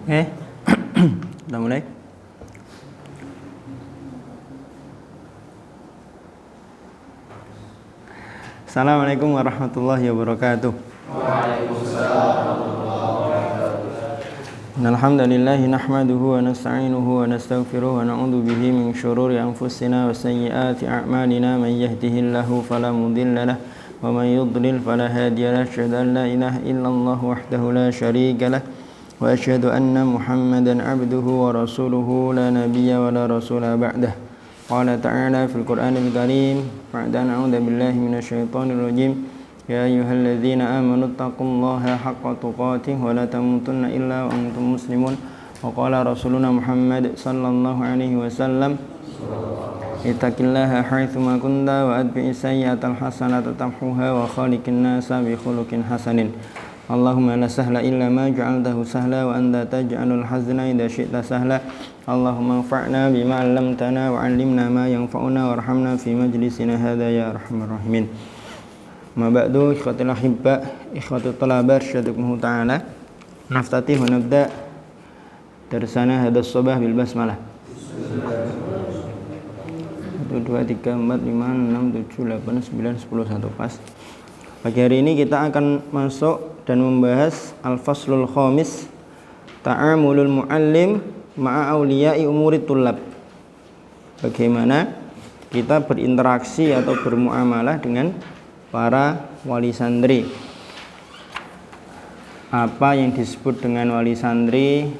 Oke, kita mulai. Assalamualaikum warahmatullahi wabarakatuh. Waalaikumsalam warahmatullahi wabarakatuh. Alhamdulillah nahmaduhu wa nasta'inuhu wa nastaghfiruh wa na'udzu bihi min syururi anfusina wa sayyiati a'malina man yahdihillahu fala mudilla lahu wa man yudlil fala hadiya lahu. Asyhadu an la ilaha illallah wahdahu la syarika lahu wa asyhadu anna Muhammadan 'abduhu wa rasuluhu la nabiyya wa la rasula ba'dah. Qala ta'ala fil Qur'anil Karim ba'da a'udzu billahi minasyaitonir rajim. Ya ayyuhalladzina amanu taqullaha haqqa tuqatih wa la tamutunna illa wa antum muslimun. Wa qala rasuluna Muhammad sallallahu alaihi wasallam ittaqillaha haitsu ma kunta wa atbi'is sayyi'atal hasanata tamhuha wa khaliqin nasa bi khuluqin hasanin. Allahumma la sahla illa ma ja'altahu sahla wa anta taj'alul hazna idza syi'ta sahla. Allahumma anfa'na bima 'allamtana wa 'allimna ma yanfa'una warhamna fi majlisina hadza ya arhamar rahimin. Ma ba'du, ikhwatul ahibba, ikhwatul talaba arsyadakumullah ta'ala. Naftatih wa nabda darsana hadas sabah bil basmalah. 1 2 3 4 5 6 7 8 9 10 1 pas. Pagi hari ini kita akan masuk dan membahas al-faslul khamis, ta'amulul muallim ma'a awliya'i umurit tullab. Bagaimana kita berinteraksi atau bermuamalah dengan para wali santri. Apa yang disebut dengan wali santri,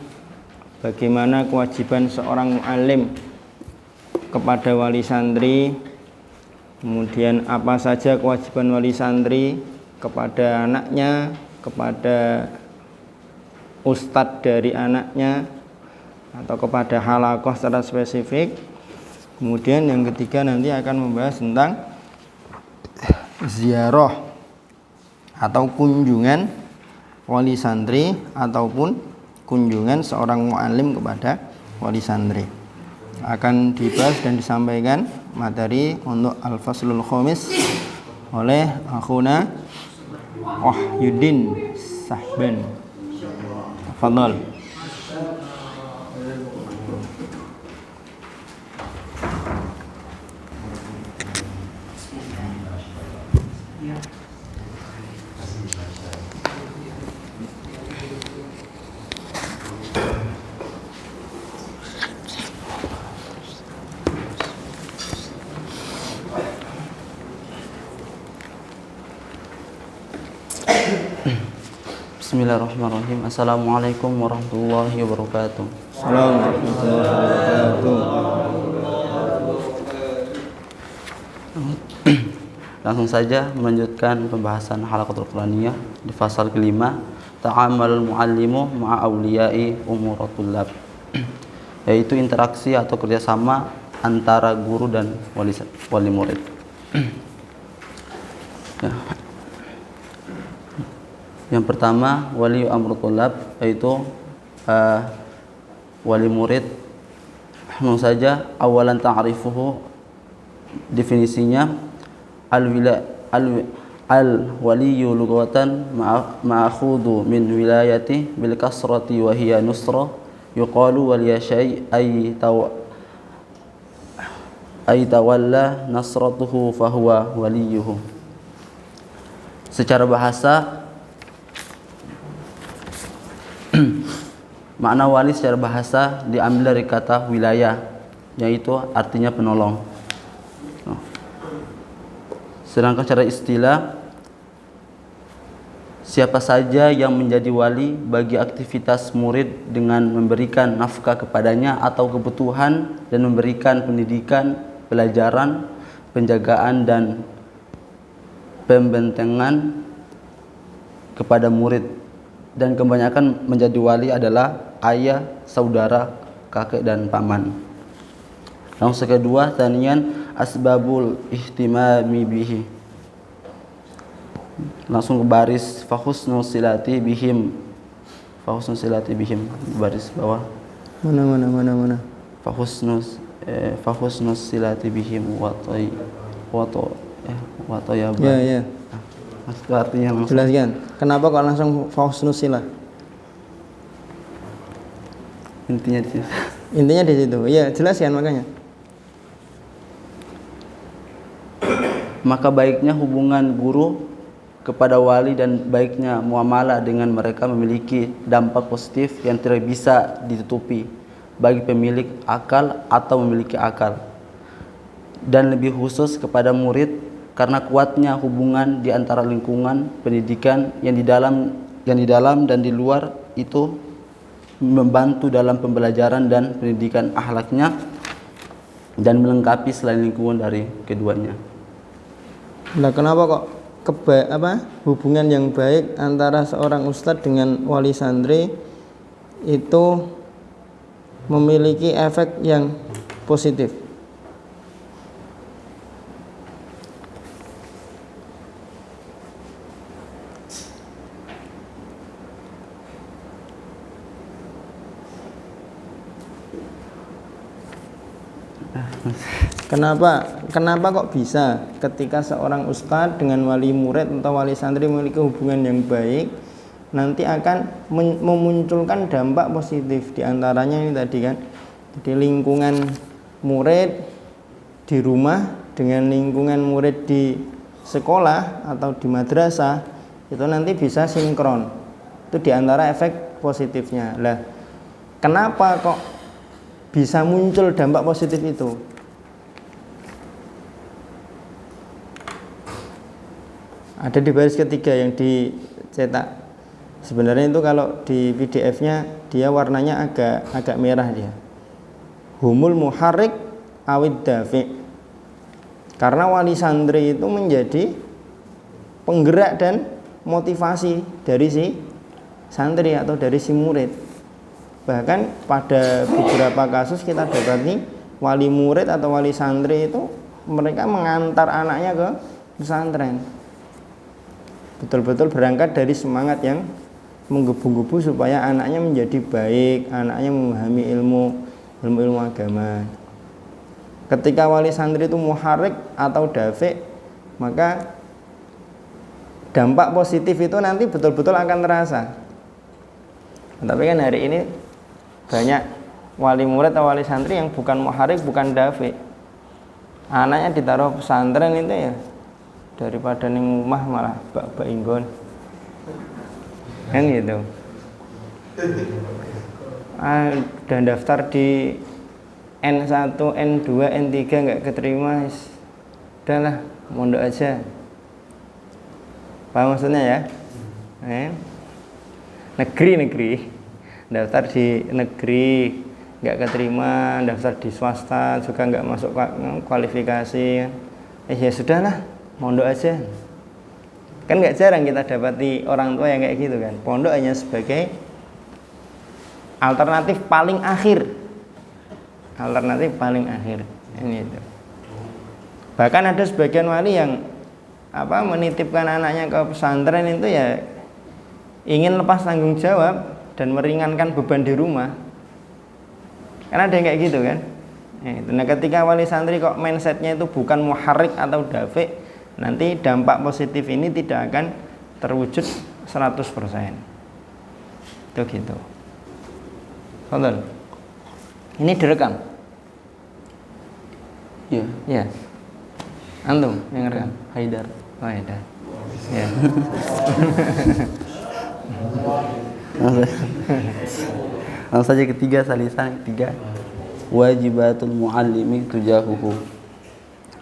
bagaimana kewajiban seorang muallim kepada wali santri, kemudian apa saja kewajiban wali santri kepada anaknya, kepada ustadz dari anaknya, atau kepada halaqah secara spesifik. Kemudian yang ketiga nanti akan membahas tentang ziarah atau kunjungan wali santri ataupun kunjungan seorang muallim kepada wali santri. Akan dibahas dan disampaikan materi untuk al-faslul khamis oleh akhuna Wahyuddin Sahban. Tafadhal. Bismillahirrahmanirrahim. Assalamualaikum warahmatullahi wabarakatuh. Assalamualaikum warahmatullahi wabarakatuh. Langsung saja melanjutkan pembahasan halaqatul Qur'aniyah di fasal kelima, ta'amalul muallimu ma'a awliya'i umuratul lab, yaitu interaksi atau kerjasama antara guru dan wali murid. Ya. Yang pertama, wali amrul tulab, yaitu wali murid. Langsung saja, awalan ta'rifuhu, definisinya al-waliyyu lughatan ma'khudhu min wilayati bil kasrati wa hiya nusra, yuqalu waliya syai' ay tawalla nasratuhu fahuwa waliyuhu. Secara bahasa, makna wali secara bahasa diambil dari kata wilayah, yaitu artinya penolong. Sedangkan secara istilah, siapa saja yang menjadi wali bagi aktivitas murid dengan memberikan nafkah kepadanya atau kebutuhan dan memberikan pendidikan, pelajaran, penjagaan dan pembentengan kepada murid. Dan kebanyakan menjadi wali adalah ayah, saudara, kakek dan paman. Langsung kedua, tanian asbabul ihtimami bihi. Langsung ke baris fahusnul silati bihim. Fahusnul silati bihim, baris bawah. Mana. Fahusnul silati bihim wa tayyib. Ya. Artinya langsung. Jelaskan. Kenapa kok langsung fausnus silah? Intinya di sini. Intinya di situ. Ya, jelas kan makanya. Maka baiknya hubungan guru kepada wali dan baiknya muamalah dengan mereka memiliki dampak positif yang tidak bisa ditutupi bagi pemilik akal atau memiliki akal, dan lebih khusus kepada murid karena kuatnya hubungan di antara lingkungan pendidikan yang di dalam dan di luar itu membantu dalam pembelajaran dan pendidikan akhlaknya dan melengkapi selain lingkungan dari keduanya. Nah, kenapa kok hubungan yang baik antara seorang ustadz dengan wali santri itu memiliki efek yang positif? Kenapa kok bisa ketika seorang ustadz dengan wali murid atau wali santri memiliki hubungan yang baik nanti akan memunculkan dampak positif, diantaranya ini tadi kan, jadi lingkungan murid di rumah dengan lingkungan murid di sekolah atau di madrasah itu nanti bisa sinkron, itu diantara efek positifnya. Lah, kenapa kok bisa muncul dampak positif itu? Ada di baris ketiga yang dicetak. Sebenarnya itu kalau di PDF-nya dia warnanya agak merah dia. Humul muharrik awid dafi. Karena wali santri itu menjadi penggerak dan motivasi dari si santri atau dari si murid. Bahkan pada beberapa kasus kita dapati wali murid atau wali santri itu mereka mengantar anaknya ke pesantren. Betul-betul berangkat dari semangat yang menggebu-gebu supaya anaknya menjadi baik, anaknya memahami ilmu agama. Ketika wali santri itu muharrik atau dafi, maka dampak positif itu nanti betul-betul akan terasa. Tapi kan hari ini banyak wali murid atau wali santri yang bukan muharrik, bukan dafi. Anaknya ditaruh pesantren itu ya daripada ning rumah malah bak inggon kan gitu. Dan daftar di N1, N2, N3 nggak keterima, udahlah mondok aja. Paham maksudnya ya? Negeri daftar di negeri nggak keterima, daftar di swasta juga nggak masuk kualifikasi, ya sudahlah mondok aja. Kan nggak jarang kita dapati orang tua yang kayak gitu kan. Pondok hanya sebagai alternatif paling akhir. Ini itu. Bahkan ada sebagian wali yang menitipkan anaknya ke pesantren itu ya ingin lepas tanggung jawab dan meringankan beban di rumah. Kan ada yang kayak gitu kan. Nah, ketika wali santri kok mindsetnya itu bukan muharrik atau dafi, nanti dampak positif ini tidak akan terwujud 100%. Itu gitu. Tonton. Ini direkam. Iya. Ya. Antum yang rekam? Haidar. Oh, Haidar. Ya. Langsung saja ketiga, salisan ketiga. Wajibatul muallimi tujahuhu,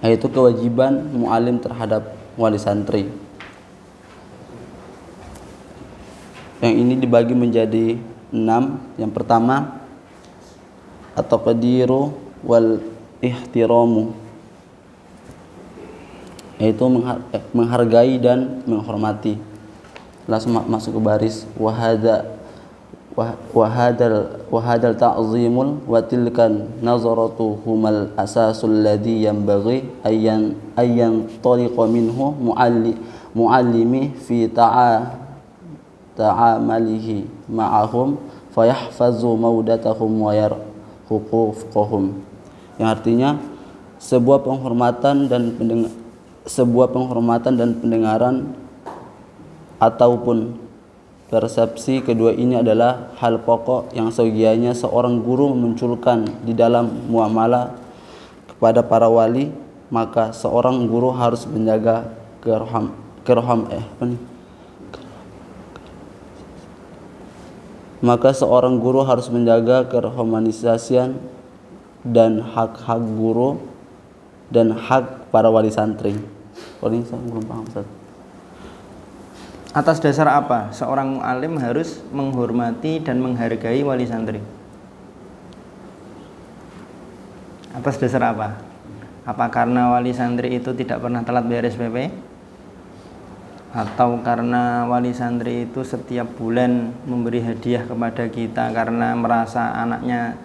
yaitu kewajiban muallim terhadap wali santri. Yang ini dibagi menjadi 6. Yang pertama, at-taqdiru wal ihtiramu, yaitu menghargai dan menghormati. Langsung masuk ke baris wahadal ta'zimul wa tilkan nazaratu humal asasul ladhi yanbaghi ayyan tariqa minhu muallimi fi ta'amalihi ma'ahum fayahfazu maudatahum wa yarhuqufuhum, yang artinya sebuah penghormatan dan pendengaran ataupun Persepsi kedua ini adalah hal pokok yang seyogianya seorang guru memunculkan di dalam muamalah kepada para wali, maka seorang guru harus menjaga kerohmanisasian dan hak-hak guru dan hak para wali santri. Ini saya belum paham, Ustaz. Atas dasar apa seorang mu'alim harus menghormati dan menghargai wali santri? Atas dasar apa? Apa karena wali santri itu tidak pernah telat bayar SPP? Atau karena wali santri itu setiap bulan memberi hadiah kepada kita karena merasa anaknya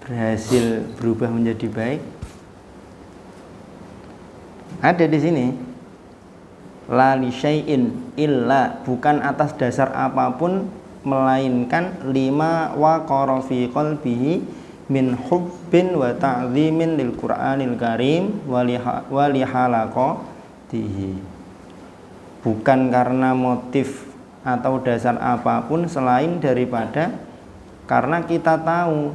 berhasil berubah menjadi baik? Ada di sini. La li syai'in illa, bukan atas dasar apapun melainkan lima waqara fi qalbihi min hubbin wa ta'zimin lil Qur'anil Karim wa li halaqatihi. Bukan karena motif atau dasar apapun selain daripada karena kita tahu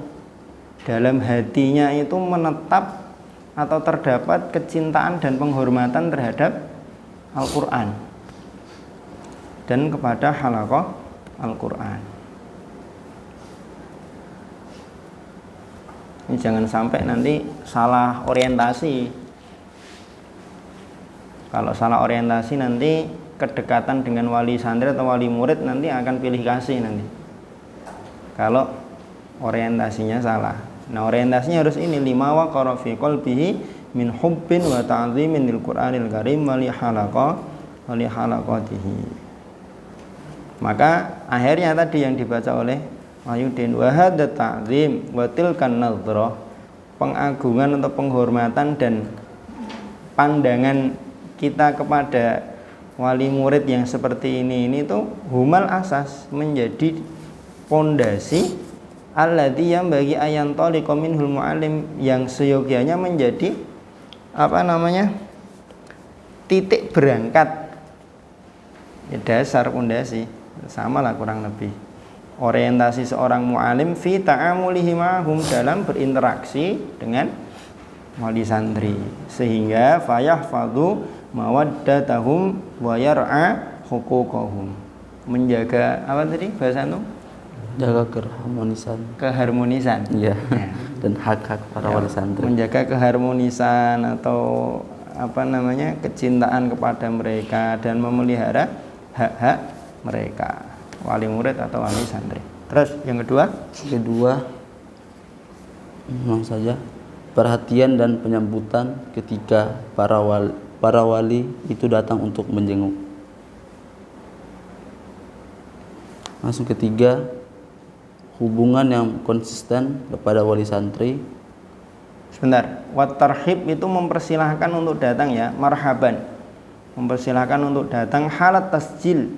dalam hatinya itu menetap atau terdapat kecintaan dan penghormatan terhadap Al-Quran dan kepada halaqah Al-Quran. Ini jangan sampai nanti salah orientasi. Kalau salah orientasi nanti kedekatan dengan wali santri atau wali murid nanti akan pilih kasih nanti. Kalau orientasinya salah. Nah, orientasinya harus ini, lima waqara fi qalbihi min hubbin wa ta'zimin lil Qur'anil Karim wa li halaqatihi. Maka akhirnya tadi yang dibaca oleh Wahyudin, wa hadza ta'zim wa tilkan nadhrah, pengagungan atau penghormatan dan pandangan kita kepada wali murid yang seperti ini tuh humal asas, menjadi pondasi alladzi yang bagi ayan taliqa minhul mu'allim, yang seyogianya menjadi titik berangkat ya, dasar pondasi, sama lah kurang lebih orientasi seorang mu'alim fi ta'amulihi ma'hum, dalam berinteraksi dengan wali santri, sehingga fayahfadhu mawaddatahum wa yar'a huquqahum, menjaga apa tadi bahasa itu? Jaga keharmonisan. Iya. Ya. Dan hak-hak para wali santri. Menjaga keharmonisan atau kecintaan kepada mereka dan memelihara hak-hak mereka, wali murid atau wali santri. Terus yang kedua memang saja perhatian dan penyambutan ketika para wali itu datang untuk menjenguk. Langsung ketiga, hubungan yang konsisten kepada wali santri. Sebentar, wat tarhib itu mempersilahkan untuk datang ya, marhaban, mempersilahkan untuk datang. Halat tasjil,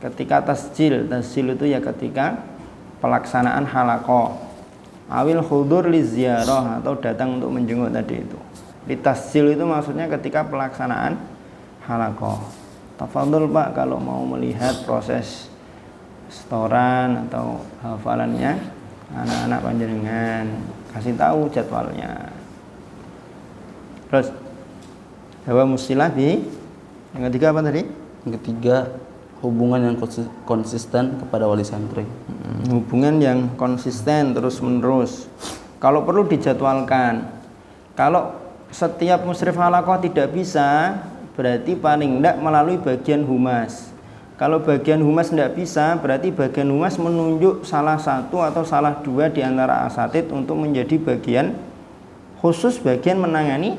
ketika tasjil itu ya ketika pelaksanaan halaqah, awil hudur li ziyarah, atau datang untuk menjenguk tadi itu. Di tasjil itu maksudnya ketika pelaksanaan halaqah. Tafadhol Pak, kalau mau melihat proses setoran atau hafalannya anak-anak panjenengan, kasih tahu jadwalnya. Terus bahwa musilah di yang ketiga apa tadi? Yang ketiga, hubungan yang konsisten kepada wali santri. Hubungan yang konsisten terus menerus. Kalau perlu dijadwalkan. Kalau setiap musyrif halaqah tidak bisa, berarti paling tidak melalui bagian humas. Kalau bagian humas tidak bisa, berarti bagian humas menunjuk salah satu atau salah dua di antara asatid untuk menjadi bagian khusus, bagian menangani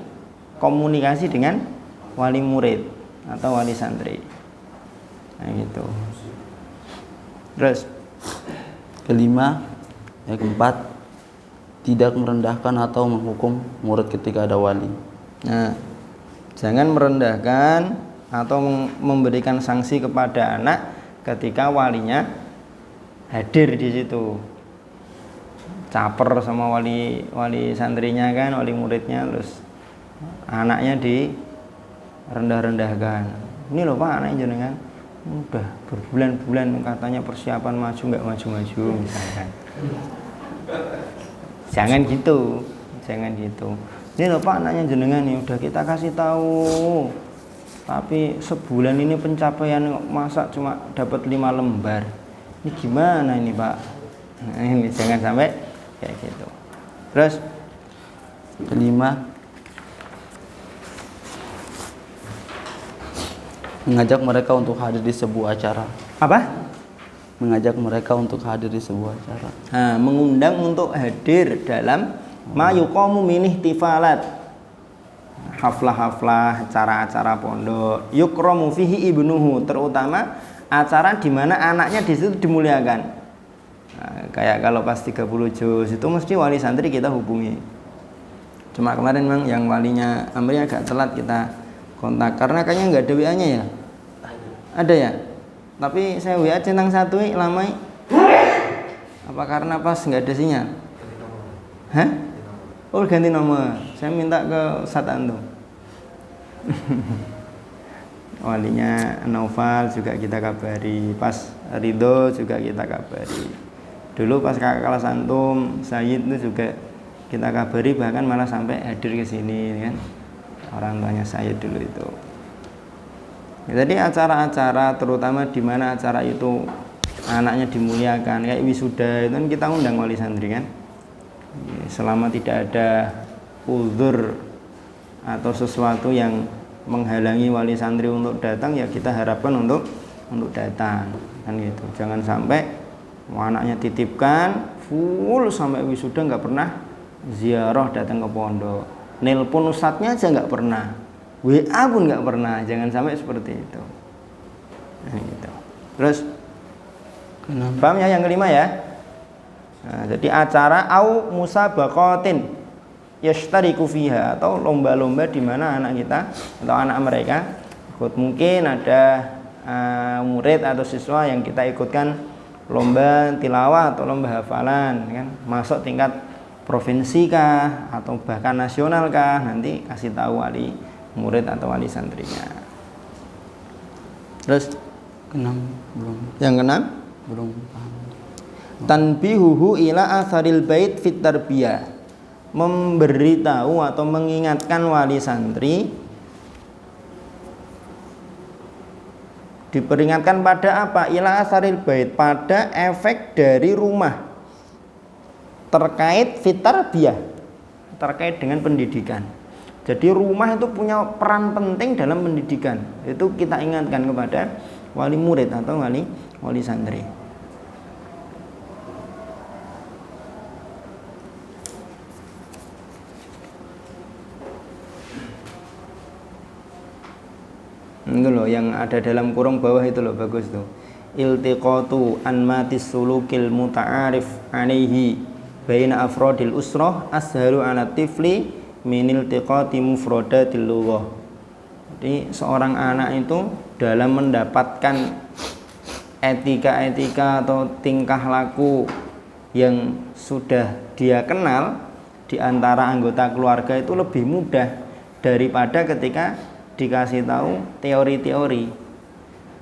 komunikasi dengan wali murid atau wali santri. Nah gitu. Terus yang keempat, tidak merendahkan atau menghukum murid ketika ada wali. Nah, jangan merendahkan atau memberikan sanksi kepada anak ketika walinya hadir di situ. Caper sama wali santrinya kan, wali muridnya, terus anaknya di rendah-rendahkan. Ini loh Pak, anaknya jenengan Udah berbulan-bulan katanya persiapan maju nggak maju-maju misalkan. Jangan gitu. Ini loh Pak, anaknya jenengan nih udah kita kasih tahu. Tapi sebulan ini pencapaian masa cuma dapat 5 lembar. Ini gimana ini Pak? Nah, ini jangan sampai kayak gitu. Terus kelima, mengajak mereka untuk hadir di sebuah acara. apa? Mengajak mereka untuk hadir di sebuah acara. Nah, mengundang untuk hadir dalam ma yuqamu min ihtifalat, haflah-haflah, acara-acara pondok. Yukramu fihi ibnuhu, terutama acara di mana anaknya di situ dimuliakan. Nah, kayak kalau pas 30 juz itu mesti wali santri kita hubungi. Cuma kemarin memang yang walinya Amri agak telat kita kontak karena kayaknya nggak ada WA-nya ya. Ada ya? Tapi saya WA centang satu lama. Apa karena pas nggak ada sinyal? Hah? Oh ganti nomor. Saya minta ke Ustaz Antum. Walinya Naufal juga kita kabari, pas Ridho juga kita kabari. Dulu pas kakak kelas Antum, Sayyid itu juga kita kabari, bahkan malah sampai hadir ke sini kan. Orang tuanya Sayyid dulu itu. Jadi acara-acara terutama di mana acara itu anaknya dimuliakan kayak wisuda itu kan kita undang wali santri kan. Selama tidak ada uzur atau sesuatu yang menghalangi wali santri untuk datang, ya kita harapkan untuk datang kan gitu. Jangan sampai anaknya titipkan full sampai wisuda nggak pernah ziarah datang ke pondok, nelpon ustadznya aja nggak pernah, WA pun nggak pernah. Jangan sampai seperti itu. Nah, gitu. Terus paham ya yang kelima ya? Nah, jadi acara au musabaqatin yashtariku fiha, atau lomba-lomba di mana anak kita atau anak mereka ikut. Mungkin ada murid atau siswa yang kita ikutkan lomba tilawah atau lomba hafalan kan, masuk tingkat provinsi kah atau bahkan nasional kah, nanti kasih tahu wali murid atau wali santrinya. Terus Keenam belum. yang keenam, Belum paham. tanbihuhu ila atharil bait fit tarbiyah, memberitahu atau mengingatkan wali santri, diperingatkan pada apa? Ila atharil bait, pada efek dari rumah terkait fit tarbiyah, terkait dengan pendidikan. Jadi rumah itu punya peran penting dalam pendidikan. Itu kita ingatkan kepada wali murid atau wali santri. Itu loh yang ada dalam kurung bawah itu loh, bagus tuh. Iltiqatu anmatis sulukil muta'arif alaihi baina afrodil usroh ashalu ala tifli min iltiqati mufrodatil lughah. Jadi seorang anak itu dalam mendapatkan etika-etika atau tingkah laku yang sudah dia kenal di antara anggota keluarga itu lebih mudah daripada ketika dikasih tahu teori-teori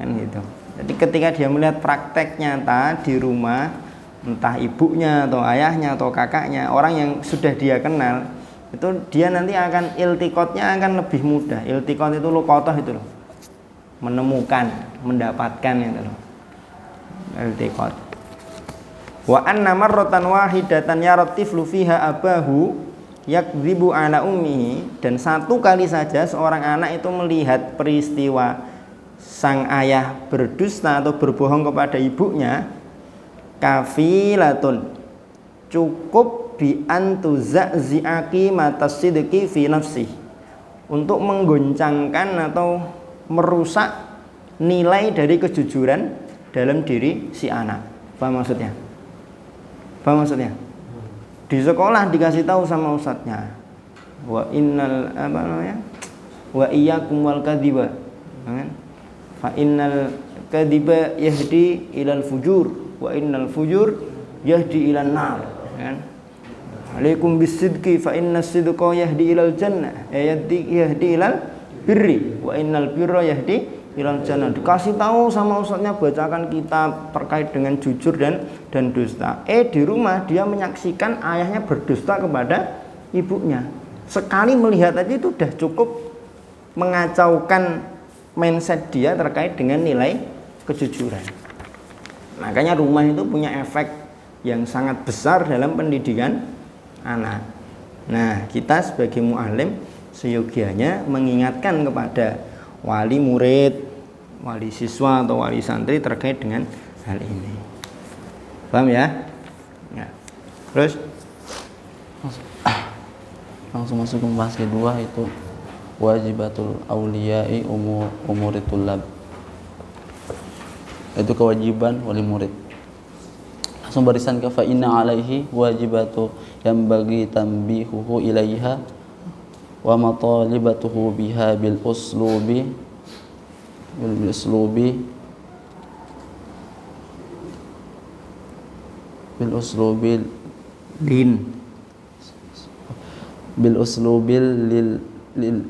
kan gitu. Jadi ketika dia melihat praktek nyata di rumah, entah ibunya atau ayahnya atau kakaknya, orang yang sudah dia kenal, itu dia nanti akan iltikotnya akan lebih mudah. Iltikot itu luqatah itu loh, menemukan, mendapatkan itu loh, iltikot. Wa anna marratan wahidatan yaratiflu fiha abahu yakdzibu ala ummihi, dan satu kali saja seorang anak itu melihat peristiwa sang ayah berdusta atau berbohong kepada ibunya, kafilatun, cukup bi antuza'zi'aki matasidqi fi nafsi, untuk menggoncangkan atau merusak nilai dari kejujuran dalam diri si anak. Paham maksudnya? Paham maksudnya? Di sekolah dikasih tahu sama ustadznya, wa innal apa namanya, wa iyyakum wal kadhiba, kan? Fa innal kadhiba yahdi ilal fujur wa innal fujur yahdi ilan nar, kan? Alaikum bisidqi fa innas sidqa yahdi ilal jannah, yahdi ilal birri wa innal birra yahdi ilal jannah. Dikasih tahu sama ustadznya, bacakan kitab terkait dengan jujur dan dusta. Di rumah dia menyaksikan ayahnya berdusta kepada ibunya. Sekali melihat aja itu udah cukup mengacaukan mindset dia terkait dengan nilai kejujuran. Makanya rumah itu punya efek yang sangat besar dalam pendidikan anak. Nah, kita sebagai mu'alim seyogianya mengingatkan kepada wali murid, wali siswa atau wali santri terkait dengan hal ini. Paham ya? Ya. Terus langsung masuk ke pembahasan kedua, itu wajibatul auliya'i umuritul lab. Itu kewajiban wali murid. Langsung barisan ke fa inna alaihi wajibatu yang bagi tambihuhu ilaiha wa matalibatuhu biha bil uslubi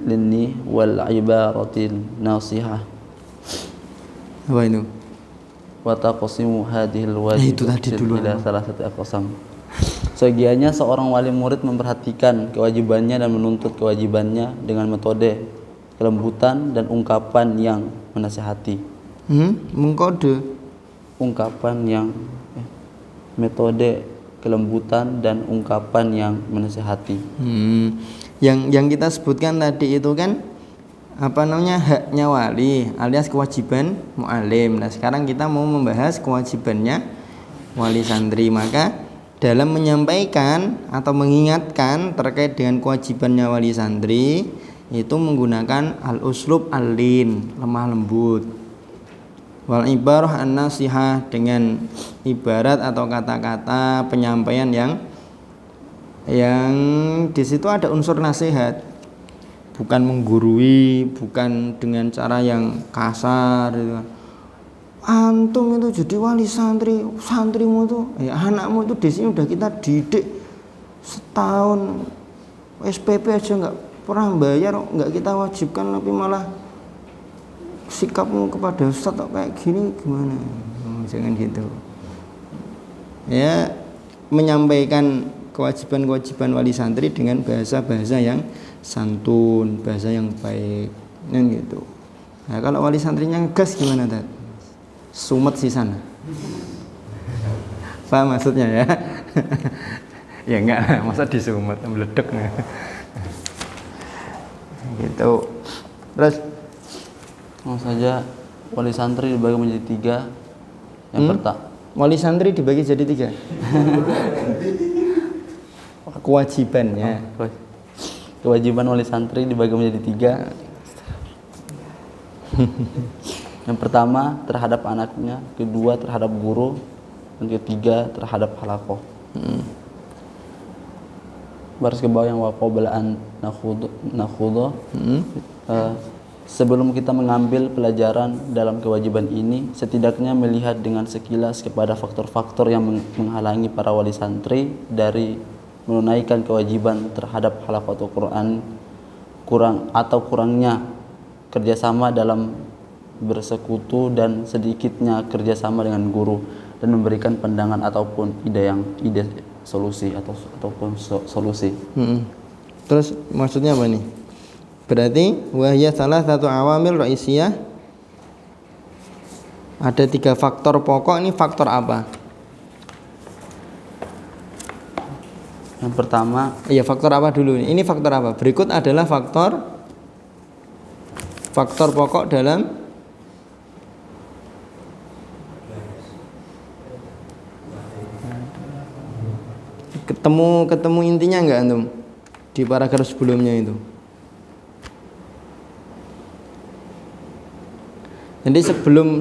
linni wal ibaratil nasihah. apa itu? Wa taqsimu hadhil wajib itu tadi dulu ila salah satu aqsam. Segianya seorang wali murid memperhatikan kewajibannya dan menuntut kewajibannya dengan metode kelembutan dan ungkapan yang menasihati. Mengkode Ungkapan yang metode kelembutan dan ungkapan yang menasihati. Yang kita sebutkan tadi itu kan apa namanya, haknya wali alias kewajiban mu'alim. Nah, sekarang kita mau membahas kewajibannya wali santri. Maka dalam menyampaikan atau mengingatkan terkait dengan kewajibannya wali santri itu menggunakan al-uslub al-lin, lemah lembut, wal ibarah an-nasihah, dengan ibarat atau kata-kata penyampaian yang di situ ada unsur nasihat, bukan menggurui, bukan dengan cara yang kasar gitu. Antum itu jadi wali santri, santrimu itu anakmu itu di sini udah kita didik setahun, SPP aja nggak pernah bayar, nggak kita wajibkan, tapi malah sikapmu kepada ustadz kayak gini gimana? Jangan gitu ya. Menyampaikan kewajiban-kewajiban wali santri dengan bahasa-bahasa yang santun, bahasa yang baik, kan gitu. Nah, kalau wali santrinya ngegas gimana Tat? Sumet sih sana. Paham maksudnya ya? Ya enggak, masa disumet, meledek gitu. Terus Langsung saja wali santri dibagi menjadi 3. Yang pertama, wali santri dibagi jadi 3. Kewajibannya. Kewajiban wali santri dibagi menjadi 3. Yang pertama terhadap anaknya, kedua terhadap guru, dan ketiga terhadap halaqah. Baris ke bawah yang waqoblaan nakhudho. Sebelum kita mengambil pelajaran dalam kewajiban ini, setidaknya melihat dengan sekilas kepada faktor-faktor yang menghalangi para wali santri dari menunaikan kewajiban terhadap halaqatul Quran, kurangnya kerjasama dalam bersekutu dan sedikitnya kerjasama dengan guru, dan memberikan pandangan ataupun ide solusi ataupun solusi. Terus maksudnya apa nih? Berarti wahya salah satu awamil raisiyah, ada 3 faktor pokok. Ini faktor apa? Yang pertama, faktor apa dulu? Ini faktor apa? Berikut adalah faktor pokok dalam ketemu intinya enggak antum di paragraf sebelumnya itu. Jadi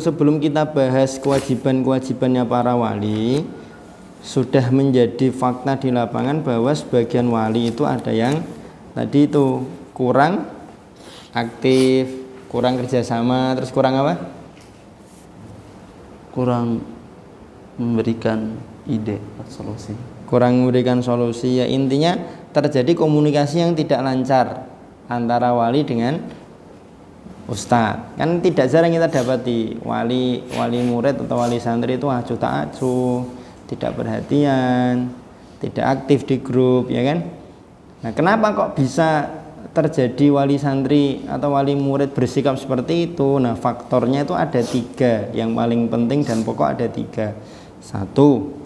sebelum kita bahas kewajibannya para wali, sudah menjadi fakta di lapangan bahwa sebagian wali itu ada yang tadi itu kurang aktif, kurang kerjasama, terus kurang apa? Kurang memberikan ide atau solusi. Kurang memberikan solusi, ya intinya terjadi komunikasi yang tidak lancar antara wali dengan ustadz. Kan tidak jarang kita dapati wali murid atau wali santri itu acuh tak acuh, tidak perhatian, tidak aktif di grup, ya kan? Nah, kenapa kok bisa terjadi wali santri atau wali murid bersikap seperti itu? Nah, faktornya itu ada 3, yang paling penting dan pokok ada 3. Satu,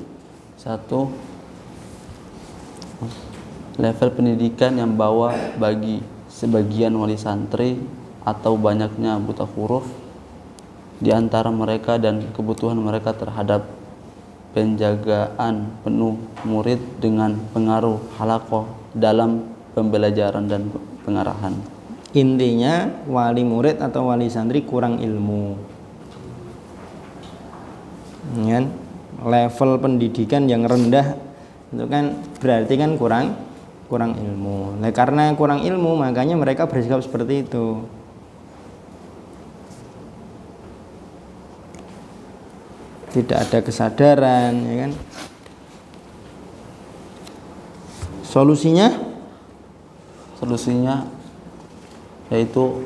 level pendidikan yang bawa bagi sebagian wali santri atau banyaknya buta huruf di antara mereka dan kebutuhan mereka terhadap penjagaan penuh murid dengan pengaruh halaqah dalam pembelajaran dan pengarahan. intinya wali murid atau wali santri kurang ilmu, kan? Level pendidikan yang rendah itu kan berarti kan kurang ilmu. Nah, karena kurang ilmu makanya mereka bersikap seperti itu. Tidak ada kesadaran, ya kan? Solusinya yaitu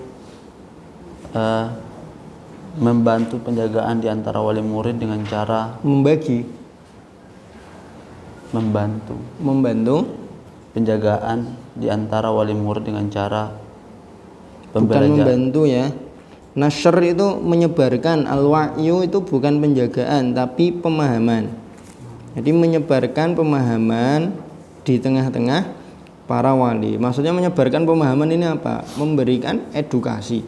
membantu penjagaan di antara wali murid dengan cara membantu penjagaan di antara wali murid dengan cara bukan membantu, ya. Nasr itu menyebarkan, al-wa'yu itu bukan penjagaan tapi pemahaman. Jadi menyebarkan pemahaman di tengah-tengah para wali. Maksudnya menyebarkan pemahaman ini apa? Memberikan edukasi.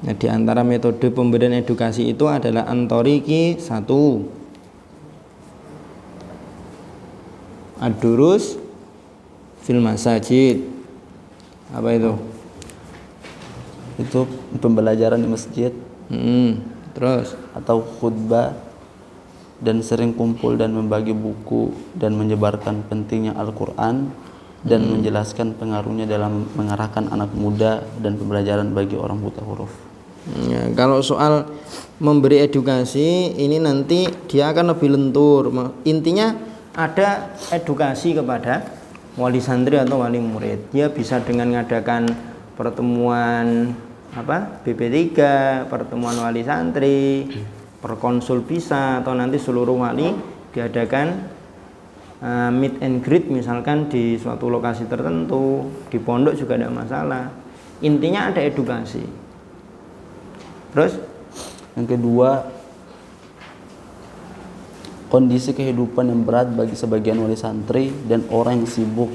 Nah, di antara metode pemberian edukasi itu adalah antoriki 1, ad-durus fil masajid. Apa itu? Itu pembelajaran di masjid. Terus atau khutbah, dan sering kumpul dan membagi buku dan menyebarkan pentingnya Al-Quran dan menjelaskan pengaruhnya dalam mengarahkan anak muda dan pembelajaran bagi orang buta huruf. Ya, kalau soal memberi edukasi ini nanti dia akan lebih lentur. Intinya ada edukasi kepada wali santri atau wali murid. Dia bisa dengan mengadakan pertemuan BP3, pertemuan wali santri, perkonsul bisa, atau nanti seluruh wali diadakan meet and greet misalkan di suatu lokasi tertentu, di pondok juga tidak masalah. Intinya ada edukasi. Terus yang kedua, kondisi kehidupan yang berat bagi sebagian wali santri dan orang yang sibuk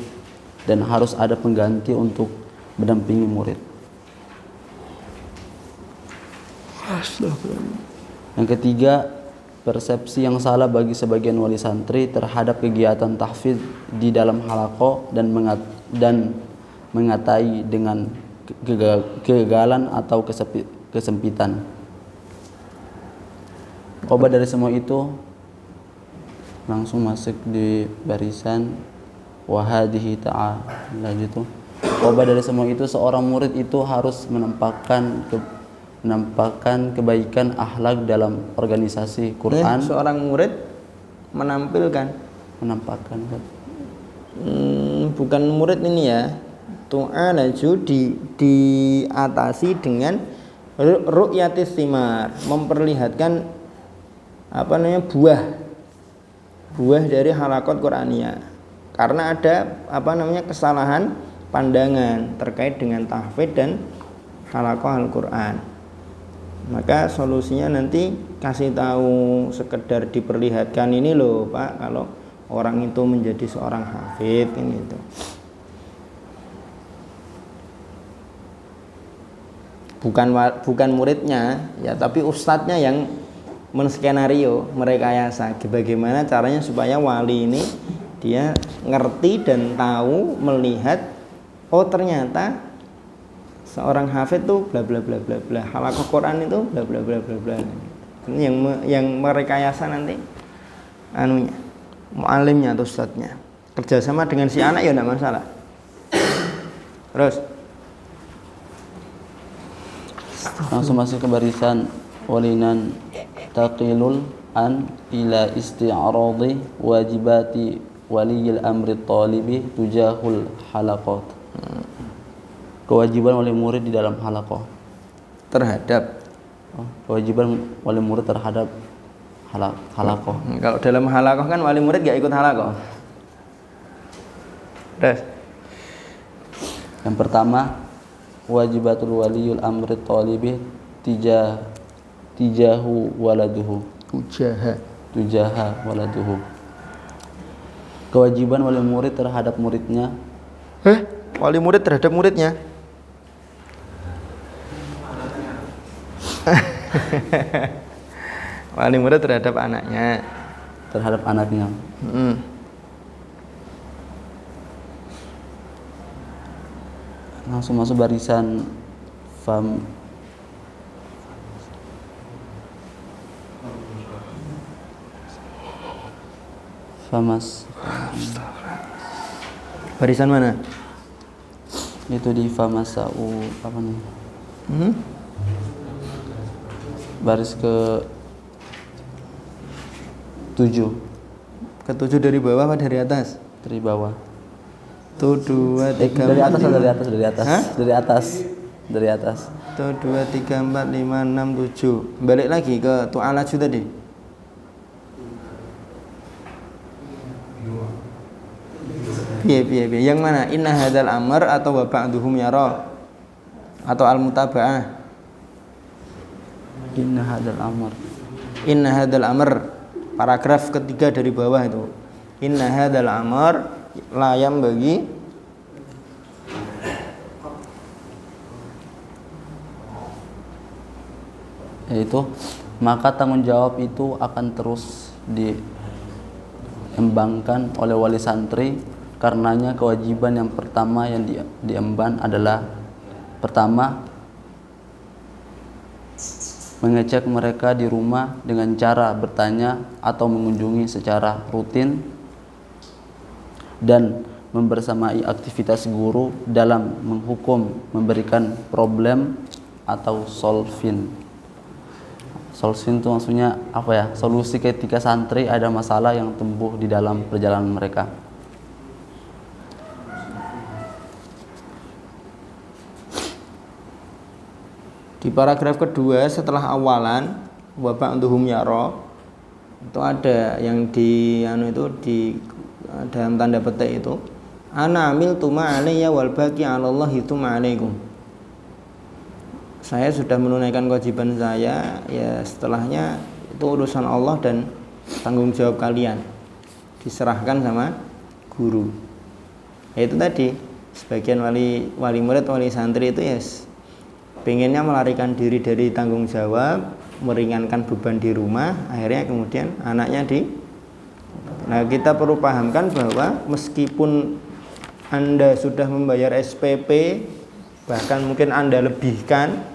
dan harus ada pengganti untuk mendampingi murid. Yang ketiga, persepsi yang salah bagi sebagian wali santri terhadap kegiatan tahfidz di dalam halaqah dan mengatai dengan kegagalan atau kesempitan. Obat dari semua itu langsung masuk di barisan wahadihi ta'ala gitu. Obat dari semua itu, seorang murid itu harus menampakkan kebaikan akhlak dalam organisasi Quran. Seorang murid menampakkan bukan murid ini, ya. Tu'alaju diatasi dengan ru'yatis thimar, memperlihatkan buah dari halaqat Qur'aniyah. Karena ada kesalahan pandangan terkait dengan tahfidz dan halaqah Al-Qur'an. Maka solusinya nanti kasih tahu, sekedar diperlihatkan, ini loh Pak, kalau orang itu menjadi seorang hafidz kan gitu. Bukan muridnya, ya, tapi ustadznya yang menskenario, merekayasa bagaimana caranya supaya wali ini dia ngerti dan tahu, melihat, oh ternyata seorang hafidz tuh bla bla bla bla bla, halaqah Quran itu bla bla bla bla bla. Yang merekayasa nanti muallimnya atau ustadznya. Kerjasama dengan si anak ya enggak masalah. Terus langsung masuk ke barisan walinan taqilul an ila isti'aradi wajibati waliyil amri talibi tujahul halaqat. Kewajiban wali murid di dalam halaqah. Terhadap. Kewajiban wali murid terhadap halaqah. Kalau dalam halaqah kan wali murid gak ikut halaqah. Terus yang pertama, wajibatul waliyul amri talibi tijahu waladuhu. Tujaha waladuhu. Kewajiban wali murid terhadap muridnya. Wali murid terhadap muridnya. Wali murid terhadap anaknya. Terhadap anaknya. Langsung masuk barisan Barisan mana? Itu di famasau apa nih? Baris ke 7. Ke 7 dari bawah apa dari atas? Dari bawah. 1, 2, 3, Dari atas, 4, dari atas, dari atas. Hah? Dari atas. Dari atas. 1, 2, 3, 4, 5, 6, 7. Balik lagi ke tu'alaju tadi. Piye. Yang mana? Inna hadzal amr atau wa ba'duhum yara? Atau al-mutaba'ah? Inna hadzal amr. Inna hadzal amr. Paragraf ketiga dari bawah itu. Inna hadzal amr la yambagi yaitu maka tanggung jawab itu akan terus diembangkan oleh wali santri. Karenanya kewajiban yang pertama yang diemban adalah pertama, mengecek mereka di rumah dengan cara bertanya atau mengunjungi secara rutin, dan membersamai aktivitas guru dalam menghukum, memberikan problem atau solving. Solving itu maksudnya apa ya? Solusi ketika santri ada masalah yang tumbuh di dalam perjalanan mereka. Di paragraf kedua setelah awalan wa ba'duhum yara itu ada yang di dalam tanda petik itu ana amiltu ma alayya wal baqi 'ala Allah tuma alaikum. Saya sudah menunaikan kewajiban saya, ya setelahnya itu urusan Allah dan tanggung jawab kalian diserahkan sama guru. Ya itu tadi sebagian wali murid, wali santri itu ya pengennya melarikan diri dari tanggung jawab, meringankan beban di rumah, akhirnya kemudian anaknya Nah, kita perlu pahamkan bahwa meskipun Anda sudah membayar SPP, bahkan mungkin Anda lebihkan,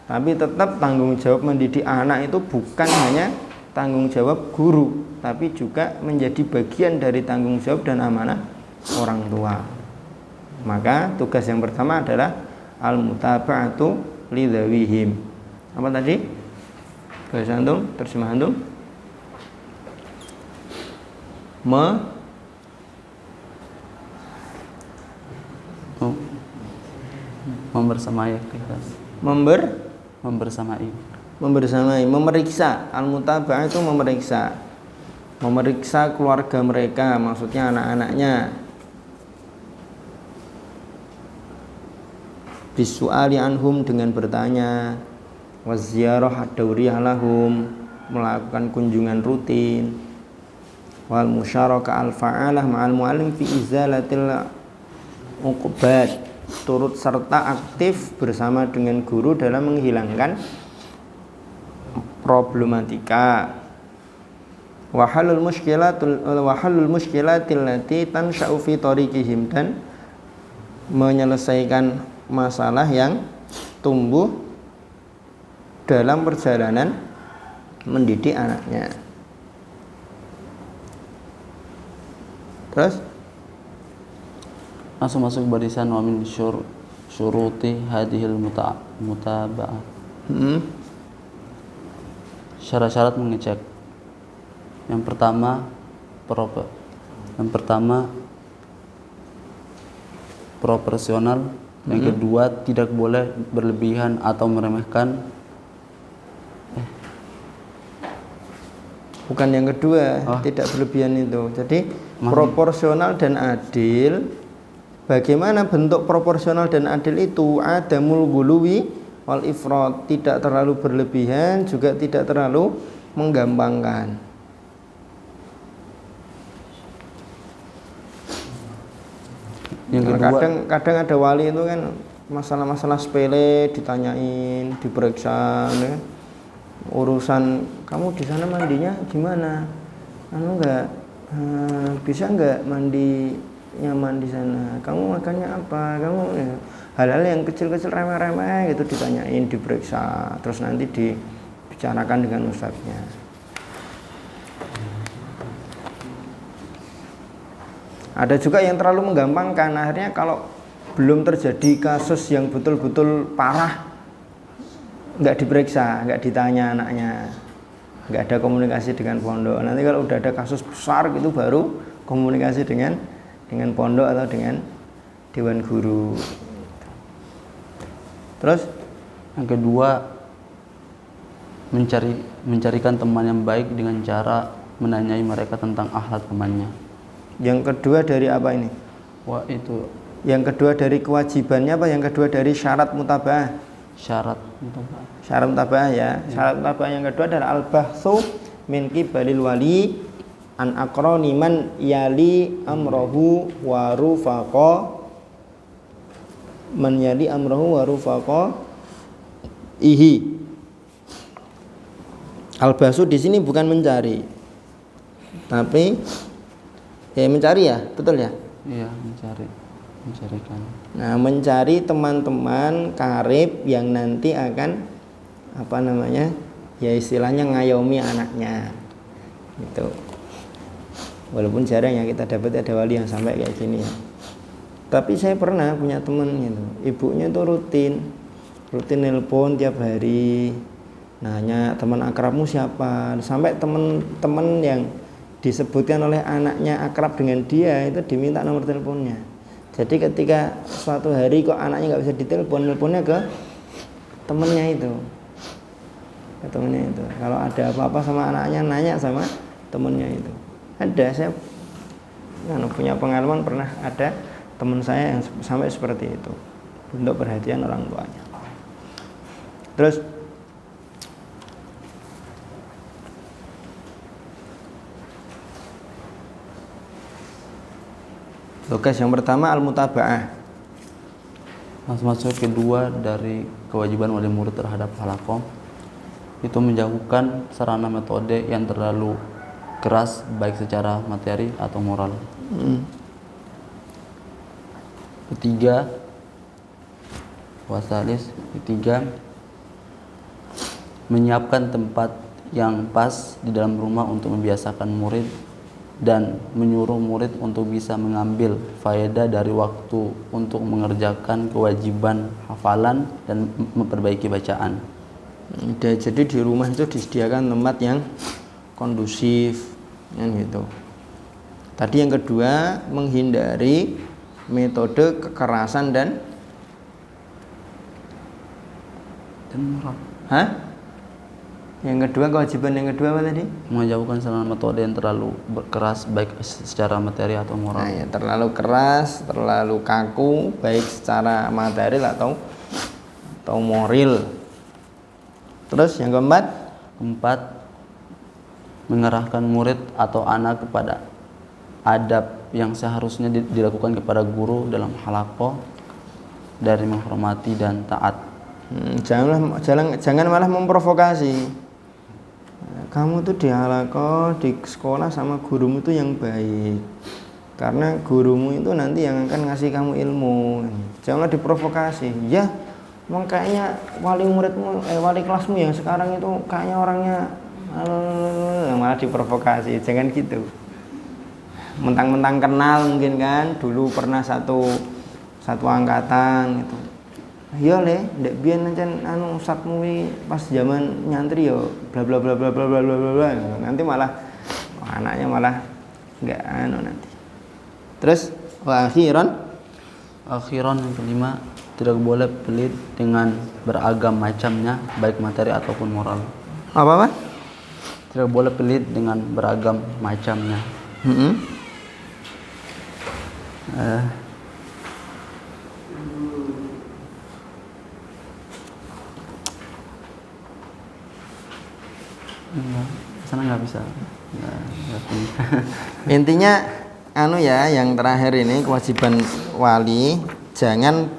tapi tetap tanggung jawab mendidik anak itu bukan hanya tanggung jawab guru, tapi juga menjadi bagian dari tanggung jawab dan amanah orang tua. Maka tugas yang pertama adalah al-mutaba'atu lidawihim. Apa tadi? Bahasa antum, terjemah antum? Membersamai membersamai, memeriksa. Al-mutaba'ah itu memeriksa keluarga mereka, maksudnya anak-anaknya. Bisu'ali anhum, dengan bertanya, waziarah ad-dauriyah lahum, melakukan kunjungan rutin, wal musyarakah al-fa'alah ma'al mu'allim fi izalatil uqbat, turut serta aktif bersama dengan guru dalam menghilangkan problematika. Wahalul mushkilatil lati tansha'u fi tariqihim, dan menyelesaikan masalah yang tumbuh dalam perjalanan mendidik anaknya. Terus langsung masuk barisan wa min syuruti hadhil mutaba'ah. Syarat-syarat mengecek. Yang pertama proporsional Yang kedua, tidak boleh berlebihan atau meremehkan. Bukan yang kedua, tidak berlebihan itu. Jadi proporsional dan adil. Bagaimana bentuk proporsional dan adil itu? Adamul ghuluwi wal ifrat, tidak terlalu berlebihan, juga tidak terlalu menggampangkan. Yang kedua, kadang ada wali itu kan masalah-masalah sepele ditanyain, diperiksa, ya. Urusan kamu di sana mandinya gimana? Bisa nggak mandi nyaman di sana? Kamu makannya apa? Kamu ya, hal-hal yang kecil-kecil remeh-remeh gitu ditanyain, diperiksa, terus nanti dibicarakan dengan ustadznya. Ada juga yang terlalu menggampangkan, akhirnya kalau belum terjadi kasus yang betul-betul parah, nggak diperiksa, nggak ditanya anaknya, nggak ada komunikasi dengan pondok. Nanti kalau udah ada kasus besar gitu baru komunikasi dengan pondok atau dengan dewan guru. Terus yang kedua, mencarikan teman yang baik dengan cara menanyai mereka tentang akhlak temannya. Yang kedua dari apa ini? Wah, itu. Yang kedua dari kewajibannya apa? Yang kedua dari syarat mutabaah. Syarat mutaba'ah. Syarat mutaba'ah ya. Syarat mutaba'ah yang kedua adalah al-bahtsu min qibalil wali an aqrani man yali amrahu wa rufaqa man yali amrahu wa rufaqa ihi. Al-bahtsu di sini bukan mencari. Tapi mencari ya, betul ya? Iya, mencarikan. Nah, mencari teman-teman karib yang nanti akan ya istilahnya ngayomi anaknya. Gitu. Walaupun jarang ya kita dapat ada wali yang sampai kayak gini ya. Tapi saya pernah punya teman gitu. Ibunya itu rutin nelpon tiap hari. Nanya teman akrabmu siapa? Sampai teman-teman yang disebutkan oleh anaknya akrab dengan dia itu diminta nomor teleponnya. Jadi ketika suatu hari kok anaknya nggak bisa ditelepon, teleponnya ke temennya itu. Kalau ada apa-apa sama anaknya nanya sama temennya itu. Ada, saya punya pengalaman, pernah ada teman saya yang sampai seperti itu untuk perhatian orang tuanya. Terus tugas yang pertama al-mutaba'ah. Masuk kedua dari kewajiban wali murid terhadap halaqah itu menjauhkan sarana metode yang terlalu keras baik secara materi atau moral. Ketiga, menyiapkan tempat yang pas di dalam rumah untuk membiasakan murid dan menyuruh murid untuk bisa mengambil faedah dari waktu untuk mengerjakan kewajiban hafalan dan memperbaiki bacaan. Jadi di rumah itu disediakan tempat yang kondusif, gitu. Tadi yang kedua, menghindari metode kekerasan dan moral. Yang kedua, kewajiban yang kedua apa tadi? Menjauhkan sarana metode yang terlalu keras baik secara materi atau moral. Ya, terlalu keras, terlalu kaku baik secara material atau moral. Terus yang keempat, mengarahkan murid atau anak kepada adab yang seharusnya dilakukan kepada guru dalam halaqah dari menghormati dan taat. Jangan malah memprovokasi. Kamu tuh di halaqah, di sekolah sama gurumu itu yang baik. Karena gurumu itu nanti yang akan ngasih kamu ilmu. Jangan diprovokasi. Ya, emang kayaknya wali kelasmu yang sekarang itu kayaknya orangnya malah diprovokasi. Jangan gitu. Mentang-mentang kenal mungkin kan, dulu pernah satu angkatan gitu. Ya ndek biyen ancen ustadmu pas zaman nyantri yo bla bla bla bla bla bla bla bla. Nanti malah anaknya malah enggak nanti. Terus akhiran yang kelima, Tidak boleh pelit dengan beragam macamnya, baik materi ataupun moral. Apa? Tidak boleh pelit dengan beragam macamnya. Sana nggak bisa. Intinya yang terakhir ini kewajiban wali jangan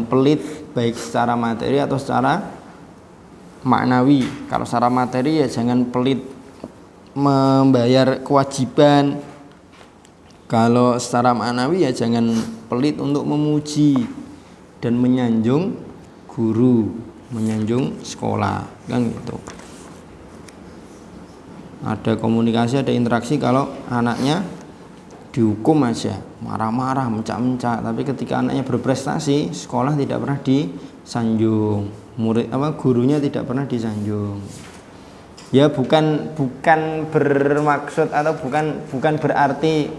pelit baik secara materi atau secara maknawi. Kalau secara materi ya jangan pelit membayar kewajiban. Kalau secara maknawi ya jangan pelit untuk memuji dan menyanjung guru, menyanjung sekolah, kan gitu. Ada komunikasi, ada interaksi. Kalau anaknya dihukum aja, marah-marah, mencak-mencak, tapi ketika anaknya berprestasi, sekolah tidak pernah disanjung, gurunya tidak pernah disanjung. Ya bukan bermaksud atau bukan berarti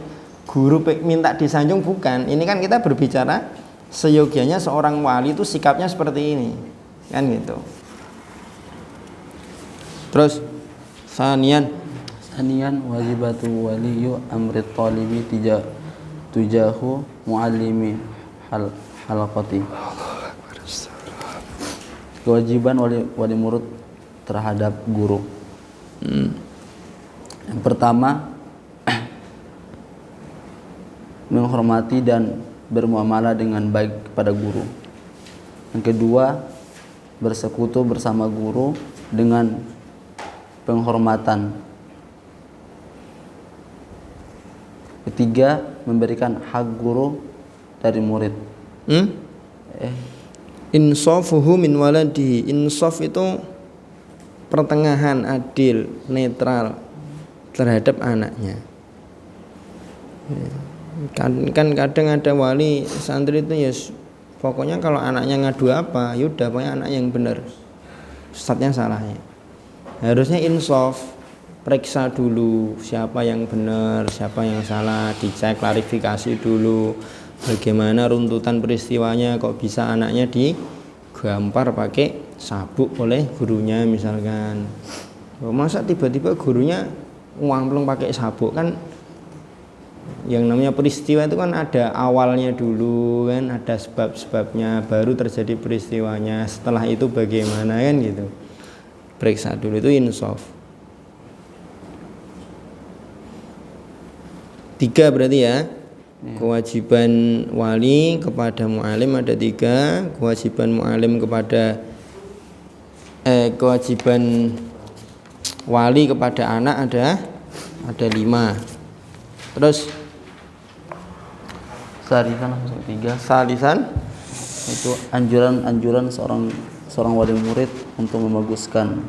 guru minta disanjung, bukan. Ini kan kita berbicara seyogianya seorang wali itu sikapnya seperti ini, kan gitu. Terus Sanian wajibatu waliyu amri talibi tujahu muallimi halaqati. Kewajiban wali murid terhadap guru. Yang pertama, menghormati dan bermuamalah dengan baik kepada guru. Yang kedua, bersekutu bersama guru dengan penghormatan. Ketiga, memberikan hak guru dari murid. Insafuhu min waladihi. Insaf itu pertengahan, adil, netral terhadap anaknya. Kan kadang ada wali santri itu ya pokoknya kalau anaknya ngadu apa, yaudah pokoknya anak yang benar, ustadznya salahnya. Harusnya insaf, periksa dulu siapa yang benar, siapa yang salah, dicek, klarifikasi dulu bagaimana runtutan peristiwanya, kok bisa anaknya digampar pakai sabuk oleh gurunya misalkan. Masa tiba-tiba gurunya ngwampleng pakai sabuk, kan yang namanya peristiwa itu kan ada awalnya dulu, kan ada sebab-sebabnya, baru terjadi peristiwanya, setelah itu bagaimana, kan gitu. Periksa dulu, itu insaf. 3 berarti ya. Kewajiban wali kepada mu'alim ada 3. Kewajiban mu'alim kepada kewajiban wali kepada anak ada 5. Terus salisan itu anjuran seorang wali murid untuk memaguskan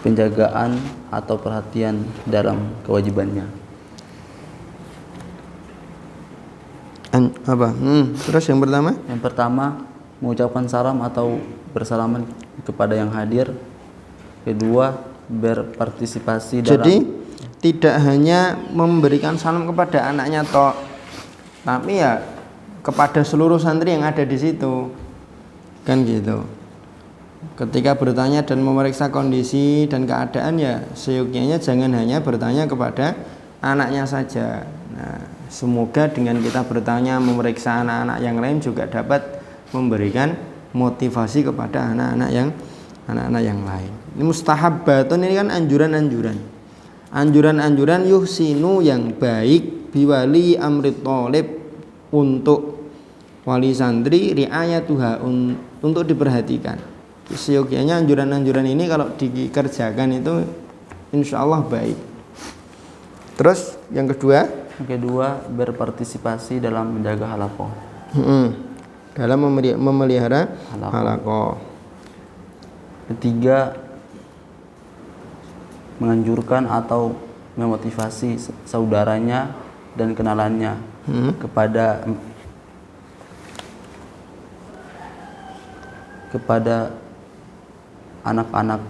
penjagaan atau perhatian dalam kewajibannya. Terus yang pertama? Yang pertama, mengucapkan salam atau bersalaman kepada yang hadir. Kedua, berpartisipasi dalam. Jadi tidak hanya memberikan salam kepada anaknya toh, tapi ya kepada seluruh santri yang ada di situ, kan gitu. Ketika bertanya dan memeriksa kondisi dan keadaan, ya seyogianya jangan hanya bertanya kepada anaknya saja. Nah, semoga dengan kita bertanya memeriksa anak-anak yang lain juga dapat memberikan motivasi kepada anak-anak yang lain. Ini mustahabbatun, ini kan anjuran yuhsinu yang baik, biwali amri thalib, untuk wali santri, riayatuha, untuk diperhatikan. Seyogianya anjuran-anjuran ini kalau dikerjakan itu insyaallah baik. Terus yang kedua, berpartisipasi dalam menjaga halaqah. Dalam memelihara halaqah. Ketiga, menganjurkan atau memotivasi saudaranya dan kenalannya kepada anak-anak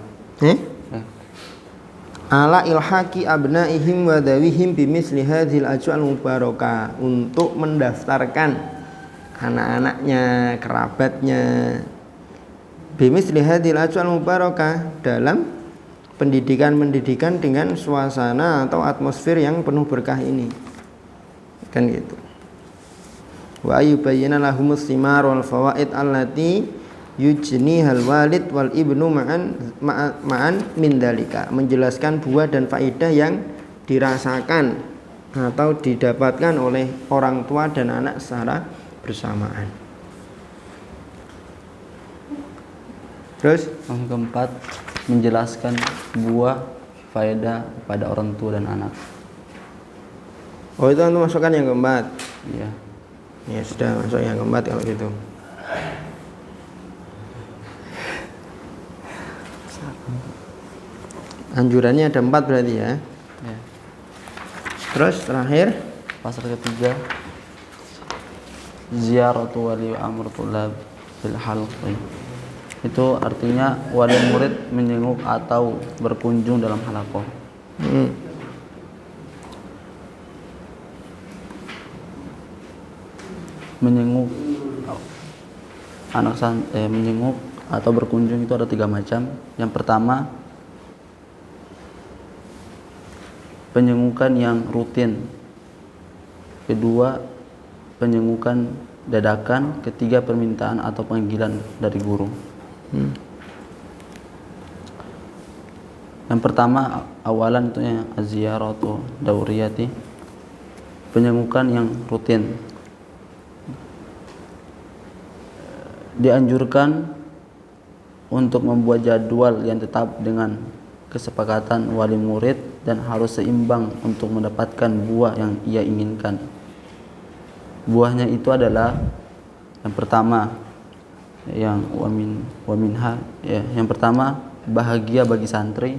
ala ilhaqi abnaihim wa dawihim bimisli hadzal ajwal mubarakah, untuk mendaftarkan anak-anaknya, kerabatnya. Bimisli hadhil ajwal mubarakah, dalam pendidikan dengan suasana atau atmosfer yang penuh berkah ini. Kan gitu. Wa ayyubayyana lahumus thimar wal fawaid allati yujnihal walid wal ibnu ma'an min dalika, menjelaskan buah dan faidah yang dirasakan atau didapatkan oleh orang tua dan anak secara bersamaan. Terus yang keempat, menjelaskan buah faedah pada orang tua dan anak. Oh, itu untuk masukkan yang keempat. Iya. Ya sudah, masuk yang keempat kalau gitu. Anjurannya ada 4 berarti ya. Ya. Terus terakhir Pasal ketiga, ziyaratu wali amr tulab fil halqi. Itu artinya wali murid menjenguk atau berkunjung dalam halaqah. Menjenguk menjenguk atau berkunjung itu ada 3 macam. Yang pertama, penjengukan yang rutin. Kedua, penjengukan dadakan. Ketiga, permintaan atau panggilan dari guru. Yang pertama, awalan itu yang az-ziyaratu dauriyati, penjengukan yang rutin. Dianjurkan untuk membuat jadwal yang tetap dengan kesepakatan wali murid dan harus seimbang untuk mendapatkan buah yang ia inginkan. Buahnya itu adalah yang pertama, yang waminha ya, yang pertama bahagia bagi santri,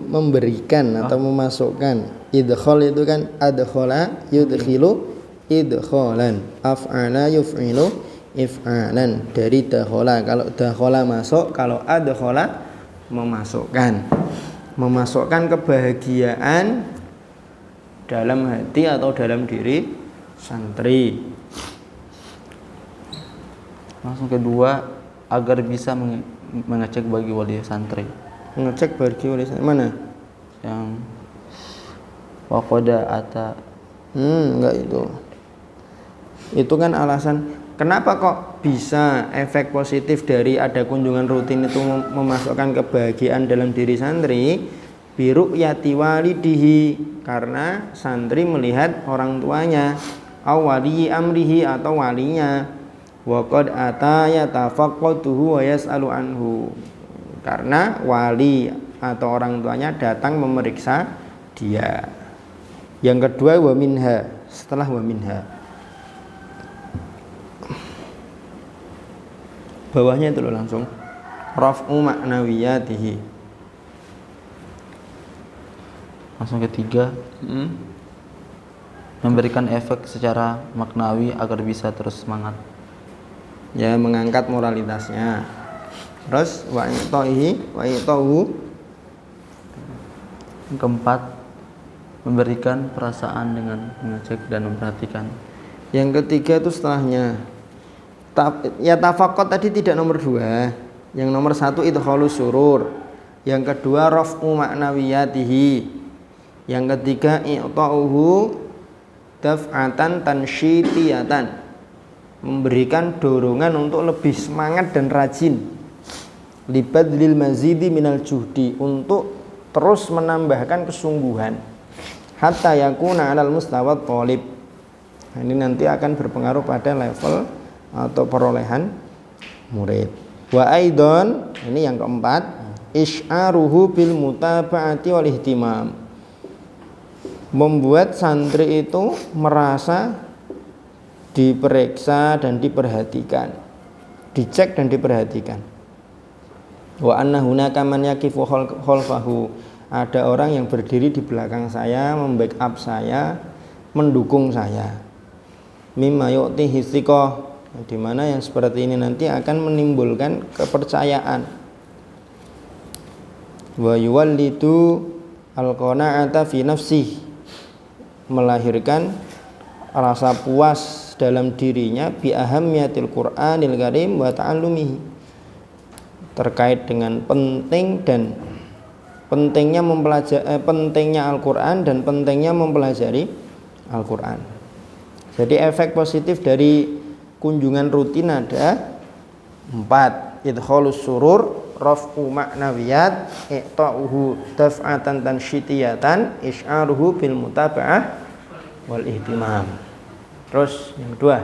memberikan atau memasukkan. Idkhal itu kan adkhala yudkhilu idkhalan, af'ala yuf'ilu if'alan, dari dakhala. Kalau dakhala masuk, kalau adkhala memasukkan kebahagiaan dalam hati atau dalam diri santri. Langsung kedua, agar bisa mengecek bagi wali santri. Mengecek bagi wali santri mana? Yang waqada ata. Enggak itu. Itu kan alasan kenapa kok bisa efek positif dari ada kunjungan rutin itu memasukkan kebahagiaan dalam diri santri. Biru yati walidihi, karena santri melihat orang tuanya, awali amrihi atau walinya, wa qad ata yatafaqqatuhu wa yas'alu anhu, karena wali atau orang tuanya datang memeriksa dia. Yang kedua wa minha, setelah wa minha bawahnya itu loh langsung raf'u ma'nawiyatihi. Langsung ketiga, memberikan efek secara maknawi agar bisa terus semangat. Ya, mengangkat moralitasnya. Terus wa itahu. Yang keempat, memberikan perasaan dengan mengecek dan memperhatikan. Yang ketiga itu setelahnya. Ya tafaqqat tadi tidak nomor 2. Yang nomor 1 idkhalus surur. Yang kedua raf'u ma'nawiyatihi. Yang ketiga i'ta'uhu daf'atan tansyitiyatan, memberikan dorongan untuk lebih semangat dan rajin. Libadlil mazidi minal juhdi, untuk terus menambahkan kesungguhan. Hatta yakuna 'alal mustawa thalib. Nah, ini nanti akan berpengaruh pada level atau perolehan murid. Wa aidon, ini yang keempat, isy'aruhu bil mutaba'ati wal ihtimam, membuat santri itu merasa diperiksa dan diperhatikan, dicek dan diperhatikan. Wa anna hunaka man yaqifu khalfahu, ada orang yang berdiri di belakang saya, membackup saya, mendukung saya. Mimma yu'ti histiqah, di mana yang seperti ini nanti akan menimbulkan kepercayaan. Wa yuwallidu al-qana'ata fi nafsihi, melahirkan rasa puas dalam dirinya bi ahammiyatil Qur'anil Karim wa ta'allumihi, terkait dengan pentingnya Al-Qur'an dan pentingnya mempelajari Al-Qur'an. Jadi efek positif dari kunjungan rutin ada 4: idkhalus surur, raf'u ma'nawiyat, i'ta'uhu daf'atan tansyitiyatan, isy'aruhu bil mutaba'ah wal ihtimam. Terus yang kedua,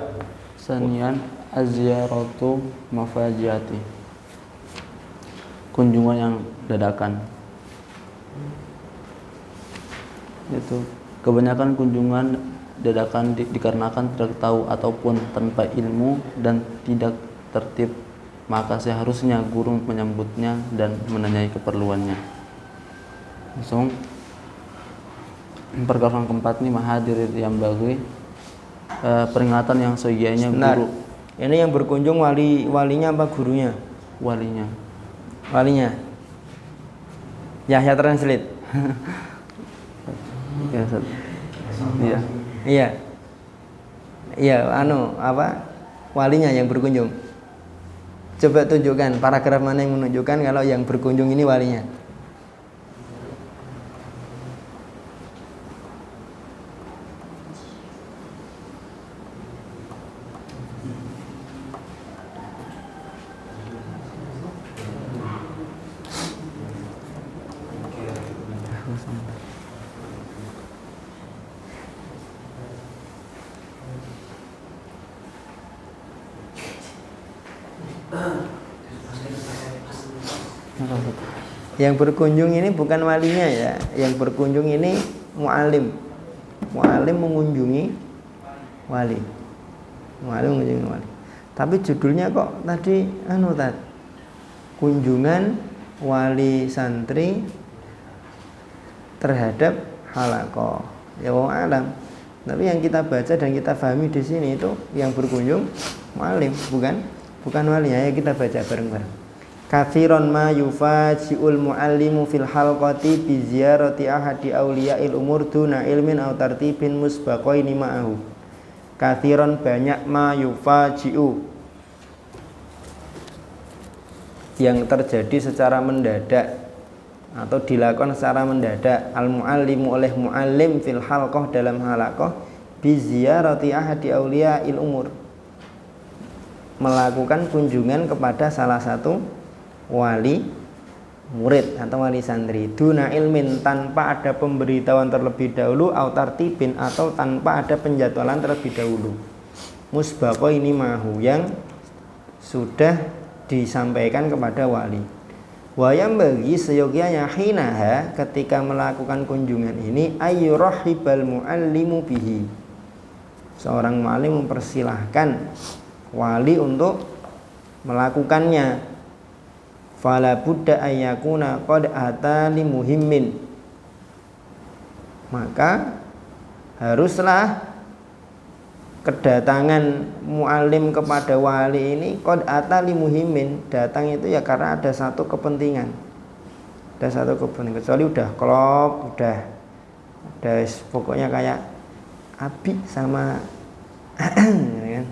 Sanian az-ziyaratu mafajiati, kunjungan yang dadakan. Itu kebanyakan kunjungan dadakan dikarenakan tidak tahu ataupun tanpa ilmu dan tidak tertib, maka seharusnya guru menyambutnya dan menanyai keperluannya. Langsung perkara keempat nih, mahadir yang bagi peringatan yang seyogianya guru. Ini yang berkunjung walinya apa gurunya? Walinya. Yahya Translate. Ya, iya. Iya, walinya yang berkunjung. Coba tunjukkan paragraf mana yang menunjukkan kalau yang berkunjung ini walinya. Yang berkunjung ini bukan walinya ya, yang berkunjung ini mu'alim. Mu'alim mengunjungi wali. Tapi judulnya kok tadi kunjungan wali santri terhadap halaqah. Ya wallahu alam. Tapi yang kita baca dan kita pahami di sini itu yang berkunjung mu'alim, bukan wali. Ya kita baca bareng-bareng. Katsiran ma yufaji'ul muallimu fil halqati bi ziyarati ahadi auliya'il umur duna ilmin aw tartibin musbaqaini ma'ahu. Katsiran banyak ma yufaji'u yang terjadi secara mendadak atau dilakukan secara mendadak al muallimu oleh muallim fil halqah dalam halaqah bi ziyarati ahadi auliya'il umur, melakukan kunjungan kepada salah satu wali murid atau wali santri duna ilmin, tanpa ada pemberitahuan terlebih dahulu, au tartibin atau tanpa ada penjadwalan terlebih dahulu, musbaqo ini mahu yang sudah disampaikan kepada wali. Wayam bagi seyogianya hinaha ketika melakukan kunjungan ini ayyurahibal muallimu bihi, seorang muallim mempersilahkan wali untuk melakukannya. Fala budda ayyakuna qad atali muhimmin, maka haruslah kedatangan muallim kepada wali ini qad atali muhimmin, datang itu ya karena ada satu kepentingan. Kecuali udah klop, udah pokoknya kayak Abi sama kan.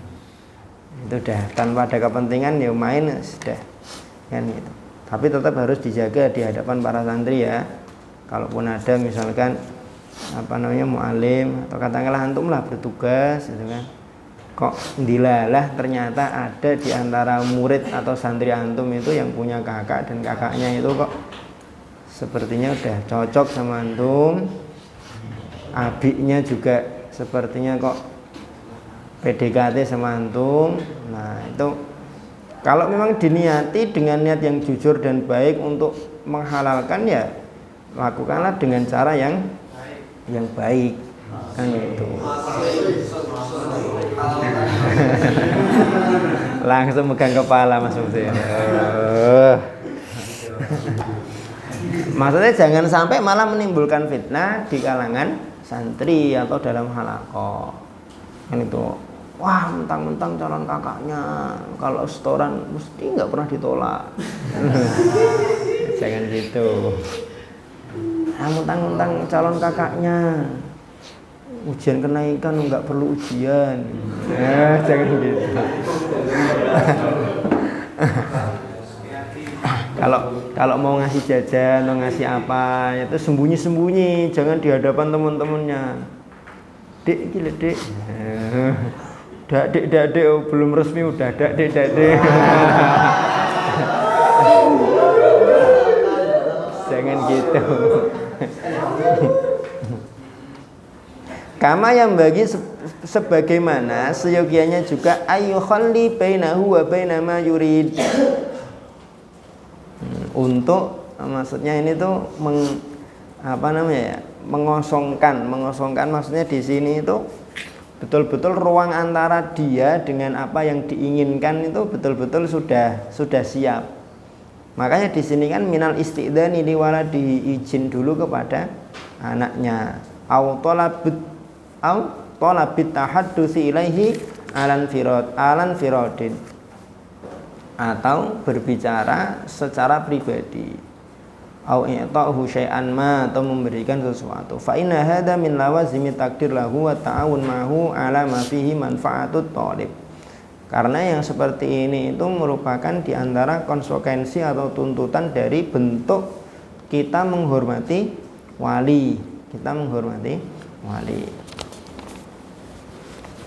Itu udah tanpa ada kepentingan ya main sudah kan gitu. Tapi tetap harus dijaga di hadapan para santri ya. Kalaupun ada misalkan muallim atau katakanlah antum lah bertugas gitu kan, kok dilalah ternyata ada di antara murid atau santri antum itu yang punya kakak dan kakaknya itu kok sepertinya udah cocok sama antum, abiknya juga sepertinya kok PDKT sama antum. Nah itu kalau memang diniati dengan niat yang jujur dan baik untuk menghalalkan, ya lakukanlah dengan cara yang baik kan gitu. Langsung megang kepala Mas Mufti. Maksudnya jangan sampai malah menimbulkan fitnah di kalangan santri atau dalam halaqah kan itu. Wah, mentang-mentang calon kakaknya kalau setoran mesti nggak pernah ditolak. Jangan gitu. Mentang-mentang calon kakaknya ujian kenaikan nggak perlu ujian. Jangan gitu. Kalau mau ngasih jajan, mau ngasih apa, itu sembunyi-sembunyi, jangan di hadapan teman-temannya. Dek, gila dek. Dek, oh, belum resmi udah dek. Jangan gitu. Kama yang bagi sebagaimana seyogianya juga ayyukhalli bainahu wa baina ma yurid. Untuk maksudnya ini tuh mengosongkan maksudnya di sini itu betul-betul ruang antara dia dengan apa yang diinginkan itu betul-betul sudah siap. Makanya di sini kan minal istidzani li waladihi, izin dulu kepada anaknya. Au talabit tahaddusi ilaihi alan firadin, atau berbicara secara pribadi. Au i'ta'hu syai'an ma, atau memberikan sesuatu. Fa inna hadza min lawazimi takdir lahu wa ta'awun ma'hu ala ma fihi manfaatut thalib. Karena yang seperti ini itu merupakan diantara konsekuensi atau tuntutan dari bentuk kita menghormati wali.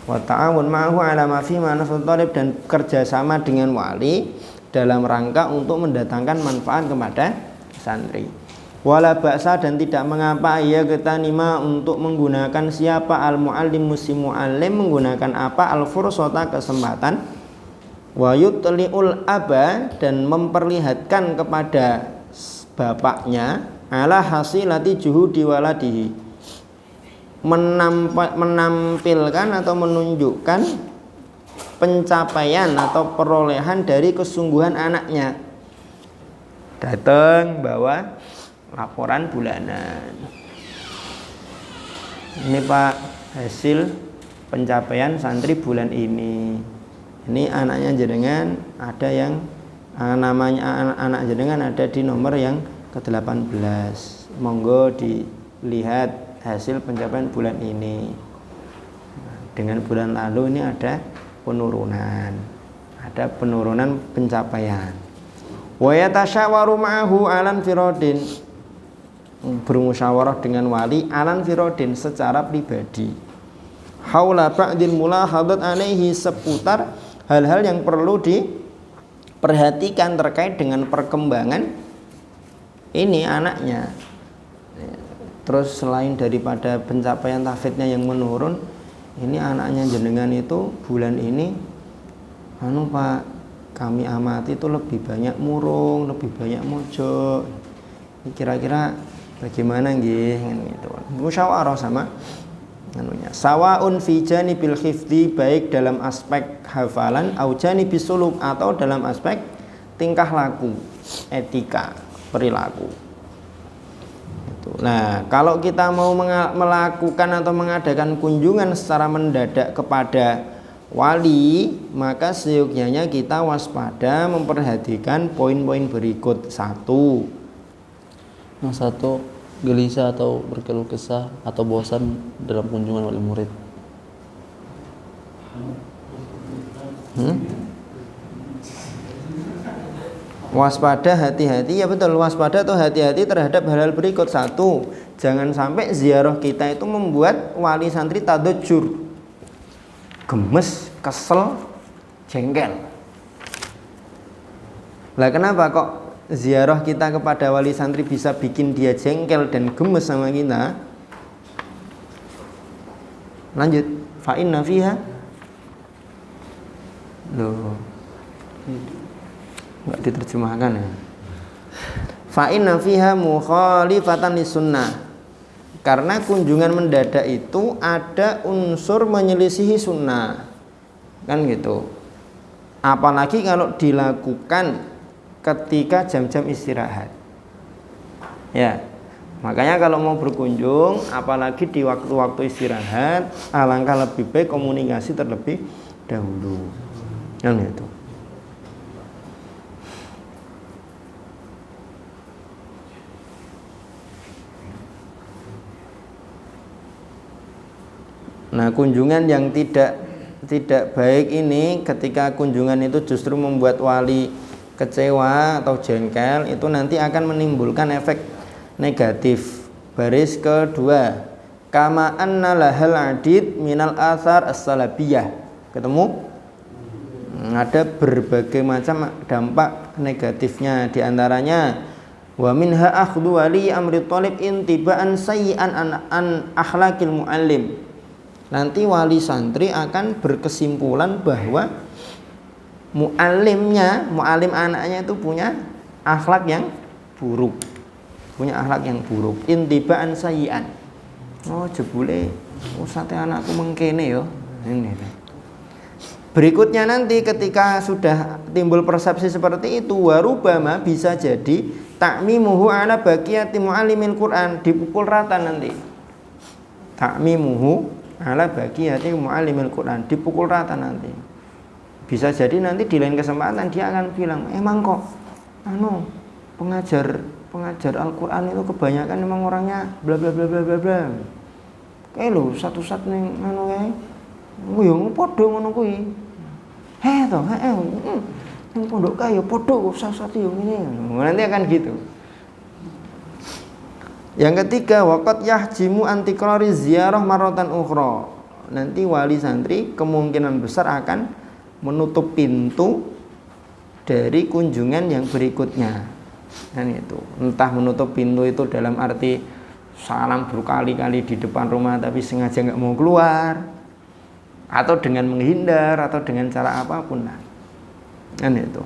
Wa ta'awun ma'hu ala ma fihi manfaatut thalib, dan kerjasama dengan wali dalam rangka untuk mendatangkan manfaat kepada santri. Wala ba'sa, dan tidak mengapa ia kita nima untuk menggunakan siapa al-muallim si muallim, menggunakan apa al-fursata kesempatan, wa yutli'ul aba, dan memperlihatkan kepada bapaknya ala hasilati juhudi waladihi, menampilkan atau menunjukkan pencapaian atau perolehan dari kesungguhan anaknya. Datang bawa laporan bulanan. Ini Pak, hasil pencapaian santri bulan ini. Ini anaknya jenengan, ada yang namanya anak jenengan ada di nomor yang ke-18. Monggo dilihat hasil pencapaian bulan ini. Dengan bulan lalu ini ada penurunan pencapaian. Wa yatasyawaru ma'ahu alan firadin, bermusyawarah dengan wali alan firadin secara pribadi. Haula ba'dil mulahadat alaihi, seputar hal-hal yang perlu diperhatikan terkait dengan perkembangan ini anaknya. Terus selain daripada pencapaian tahfidnya yang menurun, ini anaknya jenengan itu bulan ini Pak, kami amati itu lebih banyak murung, lebih banyak mojok. Kira-kira bagaimana nggih gitu. Musyawarah sama anunya. Sawaun fi janibil hifdzi, baik dalam aspek hafalan, au janibis suluk, atau dalam aspek tingkah laku, etika, perilaku. Nah, kalau kita mau melakukan atau mengadakan kunjungan secara mendadak kepada wali, maka seyogyanya kita waspada memperhatikan poin-poin berikut. Yang satu, gelisah atau berkeluh kesah atau bosan dalam kunjungan wali murid. Waspada, hati-hati, ya betul, waspada atau hati-hati terhadap hal-hal berikut. 1, jangan sampai ziarah kita itu membuat wali santri tadajjur, gemes, kesel, jengkel. Lah kenapa kok ziarah kita kepada wali santri bisa bikin dia jengkel dan gemes sama kita? Lanjut, fa inna fiha, loh, nggak diterjemahkan ya. Fa inna fiha mukhalifatan lisunnah, karena kunjungan mendadak itu ada unsur menyelisihi sunnah, kan gitu. Apalagi kalau dilakukan ketika jam-jam istirahat. Ya, makanya kalau mau berkunjung, apalagi di waktu-waktu istirahat, alangkah lebih baik komunikasi terlebih dahulu, kan gitu. Nah, kunjungan yang tidak baik ini, ketika kunjungan itu justru membuat wali kecewa atau jengkel, itu nanti akan menimbulkan efek negatif. Baris kedua, kama anna lahal adid minal athar as-salabiyah. Ketemu? Ada berbagai macam dampak negatifnya, diantaranya wa minha akhdhu wali amri thalib intibaan sayyi'an an akhlaqil muallim. Nanti wali santri akan berkesimpulan bahwa muallim anaknya itu punya akhlak yang buruk. Intibaan sayyi'an. Oh, jebule usate anakku mengkene yo. Ini. Berikutnya nanti ketika sudah timbul persepsi seperti itu, warubama bisa jadi ta'mimuhu ala baqiyati muallimil Quran, dipukul rata nanti. Ta'mimuhu ala baqiyati muallimil Quran, dipukul rata nanti. Bisa jadi nanti di lain kesempatan dia akan bilang, emang kok pengajar Al-Quran itu kebanyakan memang orangnya bla bla bla bla bla bla. Kayak lho satu-satu ning kae. Yo padha ngono kuwi. Nang pondok kae yo padha satu-satu yo ngene. Nanti akan gitu. Yang ketiga, waqat yahjimu antiqrari ziarah marratan ukhra. Nanti wali santri kemungkinan besar akan menutup pintu dari kunjungan yang berikutnya. Dan itu entah menutup pintu itu dalam arti salam berkali-kali di depan rumah tapi sengaja nggak mau keluar, atau dengan menghindar, atau dengan cara apapun lah. Kan itu.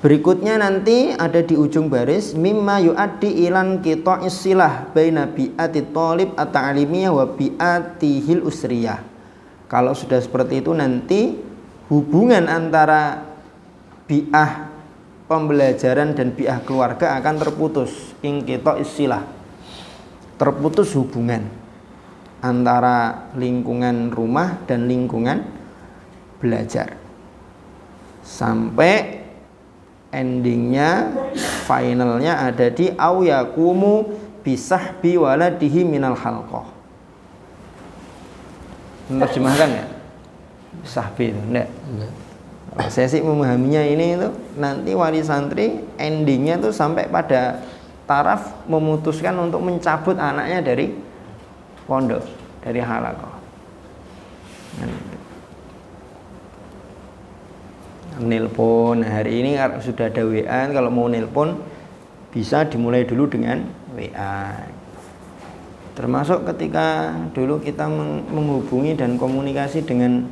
Berikutnya nanti ada di ujung baris, mimma yuaddi ilan qita'is silah baina bi'ati thalib at-ta'limiyah wa bi'atihil usriyah. Kalau sudah seperti itu nanti hubungan antara bi'ah pembelajaran dan bi'ah keluarga akan terputus. Inqita'is silah. Terputus hubungan antara lingkungan rumah dan lingkungan belajar. Sampai endingnya, finalnya ada di au yaqumu bisahbi waladihi minal halqah. Menerjemahkan ya? Sahbi itu enggak? Saya sih memahaminya ini itu nanti wali santri endingnya tuh sampai pada taraf memutuskan untuk mencabut anaknya dari pondok, dari halaqah. Nelpon hari ini sudah ada WA, kalau mau nelpon bisa dimulai dulu dengan WA. Termasuk ketika dulu kita menghubungi dan komunikasi dengan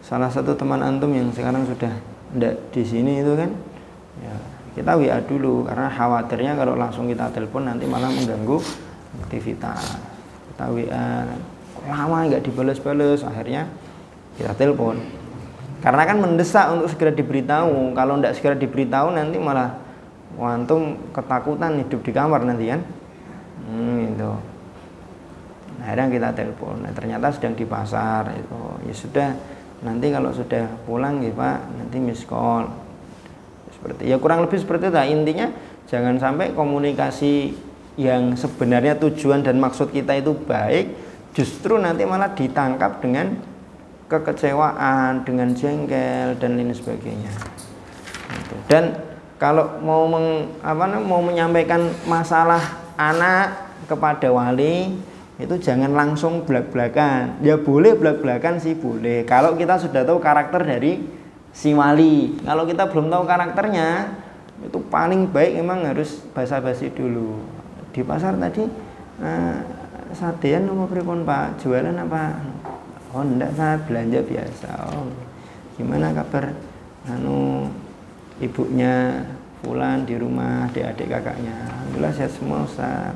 salah satu teman antum yang sekarang sudah tidak di sini itu kan, ya, kita WA dulu karena khawatirnya kalau langsung kita telepon nanti malah mengganggu aktivitas. Kita WA lama nggak dibalas-balas, akhirnya kita telepon. Karena kan mendesak untuk segera diberitahu. Kalau tidak segera diberitahu nanti malah antum ketakutan hidup di kamar nanti kan. Gitu. Nah, akhirnya kita telepon. Nah, ternyata sedang di pasar itu. Ya sudah, nanti kalau sudah pulang ya Pak, nanti miss call. Seperti ya kurang lebih seperti itu. Intinya jangan sampai komunikasi yang sebenarnya tujuan dan maksud kita itu baik, justru nanti malah ditangkap dengan kekecewaan, dengan jengkel dan lain sebagainya. Dan kalau mau menyampaikan masalah anak kepada wali itu jangan langsung belak-belakan. Ya boleh belak-belakan sih boleh. Kalau kita sudah tahu karakter dari si wali. Kalau kita belum tahu karakternya, itu paling baik memang harus basa-basi dulu. Di pasar tadi sadean nomor pripun Pak? Jualan apa? Oh enggak, saat belanja biasa. Oh, gimana kabar ibunya Fulan di rumah, adik-adik kakaknya? Alhamdulillah sehat semua Ustaz.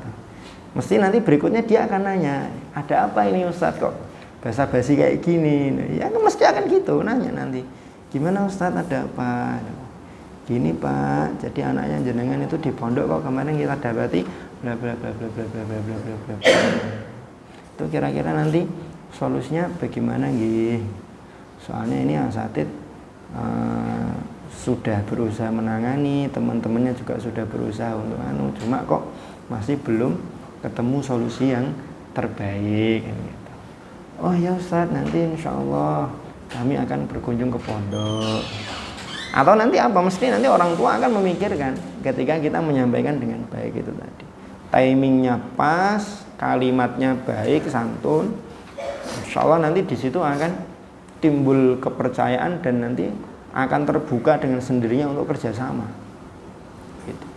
Mesti nanti berikutnya dia akan nanya, ada apa ini Ustaz kok basa-basi kayak gini? Ya mesti akan gitu nanya nanti. Gimana Ustaz, ada apa? Gini Pak, jadi anaknya jenengan itu di pondok kok kemarin kita dapati bla bla bla bla bla bla bla bla bla bla. Itu kira-kira nanti solusinya bagaimana nggih? Soalnya ini asatid sudah berusaha menangani, teman-temannya juga sudah berusaha untuk cuma kok masih belum ketemu solusi yang terbaik kan gitu. Oh ya Ustaz, nanti insya Allah kami akan berkunjung ke pondok. Atau nanti apa? Mesti nanti orang tua akan memikirkan ketika kita menyampaikan dengan baik itu tadi. Timingnya pas, kalimatnya baik, santun. Insya Allah nanti di situ akan timbul kepercayaan dan nanti akan terbuka dengan sendirinya untuk kerjasama. Gitu.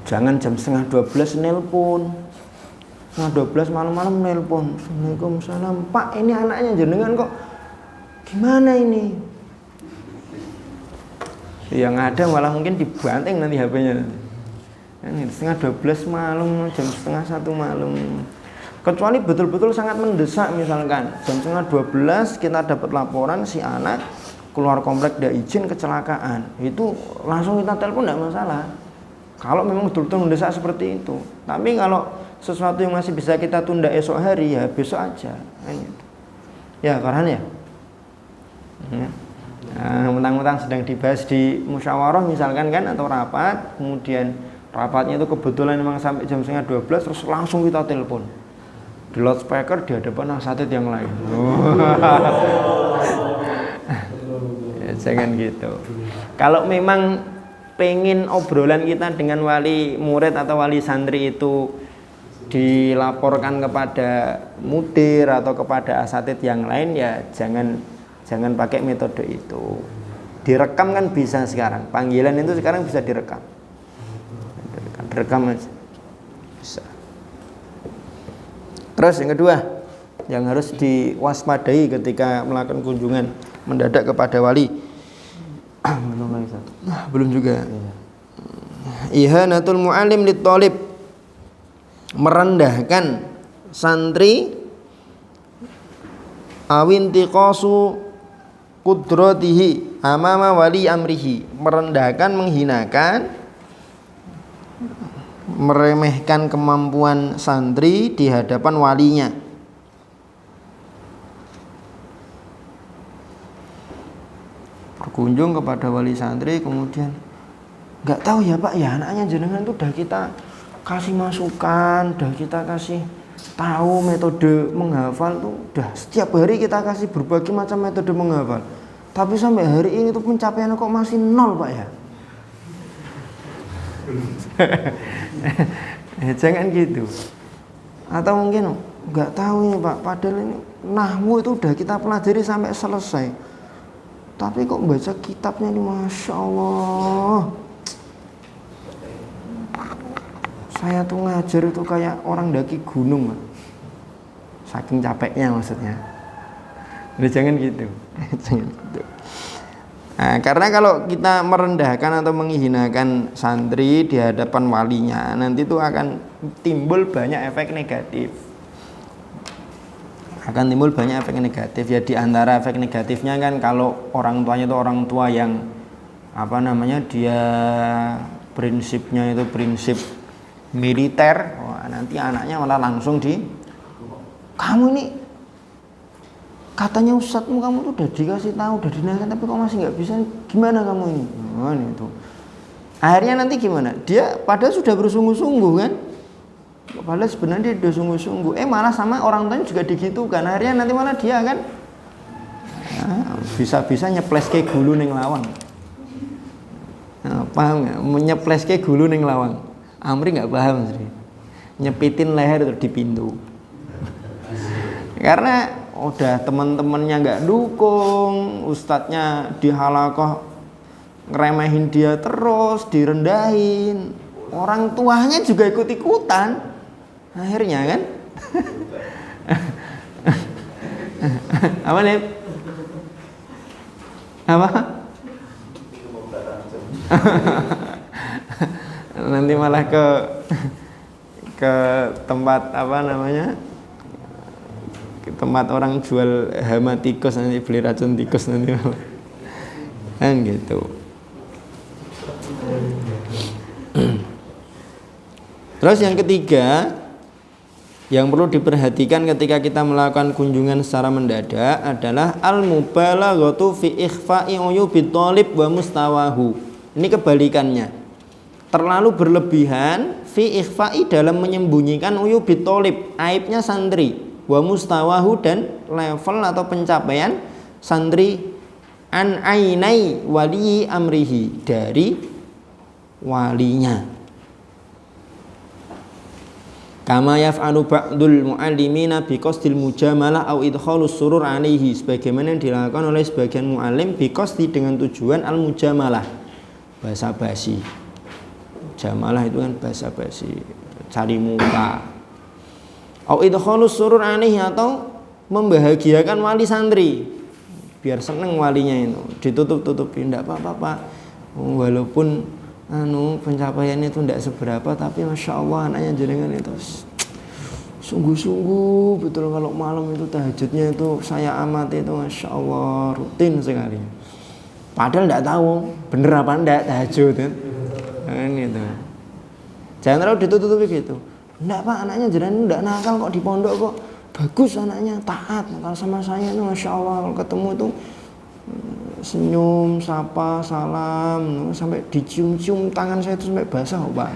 Jangan jam 11:30 nelpon. 12 malam-malam nelpon. Assalamualaikum salam. Pak, ini anaknya jenengan kok gimana ini? Yang ada malah mungkin dibanting nanti HP-nya. Ini 11:30 malam, jam 11:30 malam. Kecuali betul-betul sangat mendesak, misalkan jam 11:30 kita dapat laporan si anak keluar komplek tidak izin kecelakaan, itu langsung kita telepon tidak masalah. Kalau memang betul-betul mendesak seperti itu. Tapi kalau sesuatu yang masih bisa kita tunda esok hari, ya besok aja. Ya, Farhan ya. Nah, mentang-mentang sedang dibahas di musyawarah misalkan kan, atau rapat, kemudian rapatnya itu kebetulan memang sampai jam 11:30, terus langsung kita telepon di loudspeaker di hadapan asatid yang lain. Ya, jangan gitu. Kalau memang pengen obrolan kita dengan wali murid atau wali santri itu dilaporkan kepada mudir atau kepada asatid yang lain, ya jangan pakai metode itu. Direkam kan bisa sekarang. Panggilan itu sekarang bisa direkam. Direkam aja. Bisa. Terus yang kedua, yang harus diwaspadai ketika melakukan kunjungan mendadak kepada wali. Belum juga. Ihanatul mu'allim lit-thalib. Merendahkan santri awintiqasu qudratihi amama wali amrihi, merendahkan, menghinakan, meremehkan kemampuan santri di hadapan walinya. Berkunjung kepada wali santri kemudian nggak tahu ya Pak, ya anaknya jenengan tuh udah kita kasih masukan, udah kita kasih tahu metode menghafal tuh, udah setiap hari kita kasih berbagai macam metode menghafal, tapi sampai hari ini tuh pencapaiannya kok masih 0 Pak ya. Jangan gitu. Atau mungkin nggak tahu ya Pak, padahal ini nahwu itu udah kita pelajari sampai selesai, tapi kok baca kitabnya ini Masya Allah, saya tuh ngajar itu kayak orang daki gunung Pak. Saking capeknya maksudnya. Nah, jangan gitu. Jangan gitu. Nah, karena kalau kita merendahkan atau menghinakan santri di hadapan walinya, nanti itu akan timbul banyak efek negatif. Akan timbul banyak efek negatif. Ya, di antara efek negatifnya kan kalau orang tuanya itu orang tua yang dia prinsipnya itu prinsip militer, nanti anaknya malah langsung kamu ini katanya ustadzmu kamu tuh udah dikasih tahu, udah dinaikkan, tapi kok masih nggak bisa, gimana kamu ini? Itu akhirnya nanti gimana? Dia padahal sudah bersungguh-sungguh kan, padahal sebenarnya dia sudah sungguh-sungguh, malah sama orang tuanya juga digitukan. Akhirnya nanti malah dia kan bisa-bisa nyepleske gulu ning lawang. Paham nggak? Menyepleske gulu ning lawang. Amri nggak paham sih, nyepitin leher itu di pintu. Karena udah teman-temannya nggak dukung, ustadznya di halakoh ngeremehin dia terus, direndahin, orang tuanya juga ikut-ikutan, akhirnya kan? Apa nih? Apa? Nanti malah ke tempat ke tempat orang jual hama tikus, nanti beli racun tikus nanti kan gitu. Terus yang ketiga yang perlu diperhatikan ketika kita melakukan kunjungan secara mendadak adalah al-mubalaghatu fi ikhfa'i uyubi thalib wa mustawahu. Ini kebalikannya. terlalu berlebihan fi ikhfa'i dalam menyembunyikan uyubi thalib, aibnya santri, wa mustawahu dan level atau pencapaian santri, an ainai wali amrihi, dari walinya. Kama yaf'alu ba'dul mu'allimina biqasdil mujamalah au idkhalus surur alaihi, sebagaimana yang dilakukan oleh sebagian mu'allim biqasdi, dengan tujuan al mujamalah, basa-basi. Jamalah itu kan basa-basi, cari muka. Au idkhalus surur alaihi, atau membahagiakan wali santri biar seneng walinya itu, ditutup-tutupi, enggak apa-apa walaupun pencapaiannya itu tidak seberapa, tapi masya Allah anaknya jenengan itu sungguh-sungguh betul, kalau malam itu tahajudnya itu saya amati itu masya Allah rutin sekali, padahal tidak tahu bener apa enggak tahajud kan gitu. Jangan terlalu ditutupi gitu. Enggak Pak, anaknya jenengan enggak nakal kok di pondok kok, bagus anaknya, taat, kalau sama saya itu masya Allah kalau ketemu itu senyum, sapa, salam, sampai dicium-cium tangan saya itu sampai basah Pak.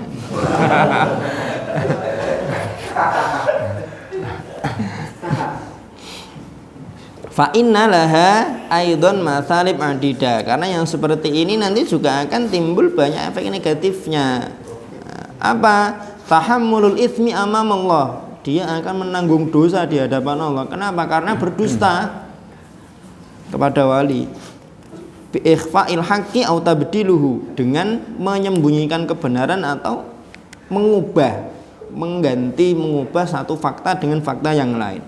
Fa inna laha aidon mathalib adida, karena yang seperti ini nanti juga akan timbul banyak efek negatifnya. Apa? Tahammulul itsmi amamallah, dia akan menanggung dosa di hadapan Allah. Kenapa? Karena berdusta kepada wali. Bi ikhfa'il haqqi au tabdiluhu, dengan menyembunyikan kebenaran atau mengubah satu fakta dengan fakta yang lain.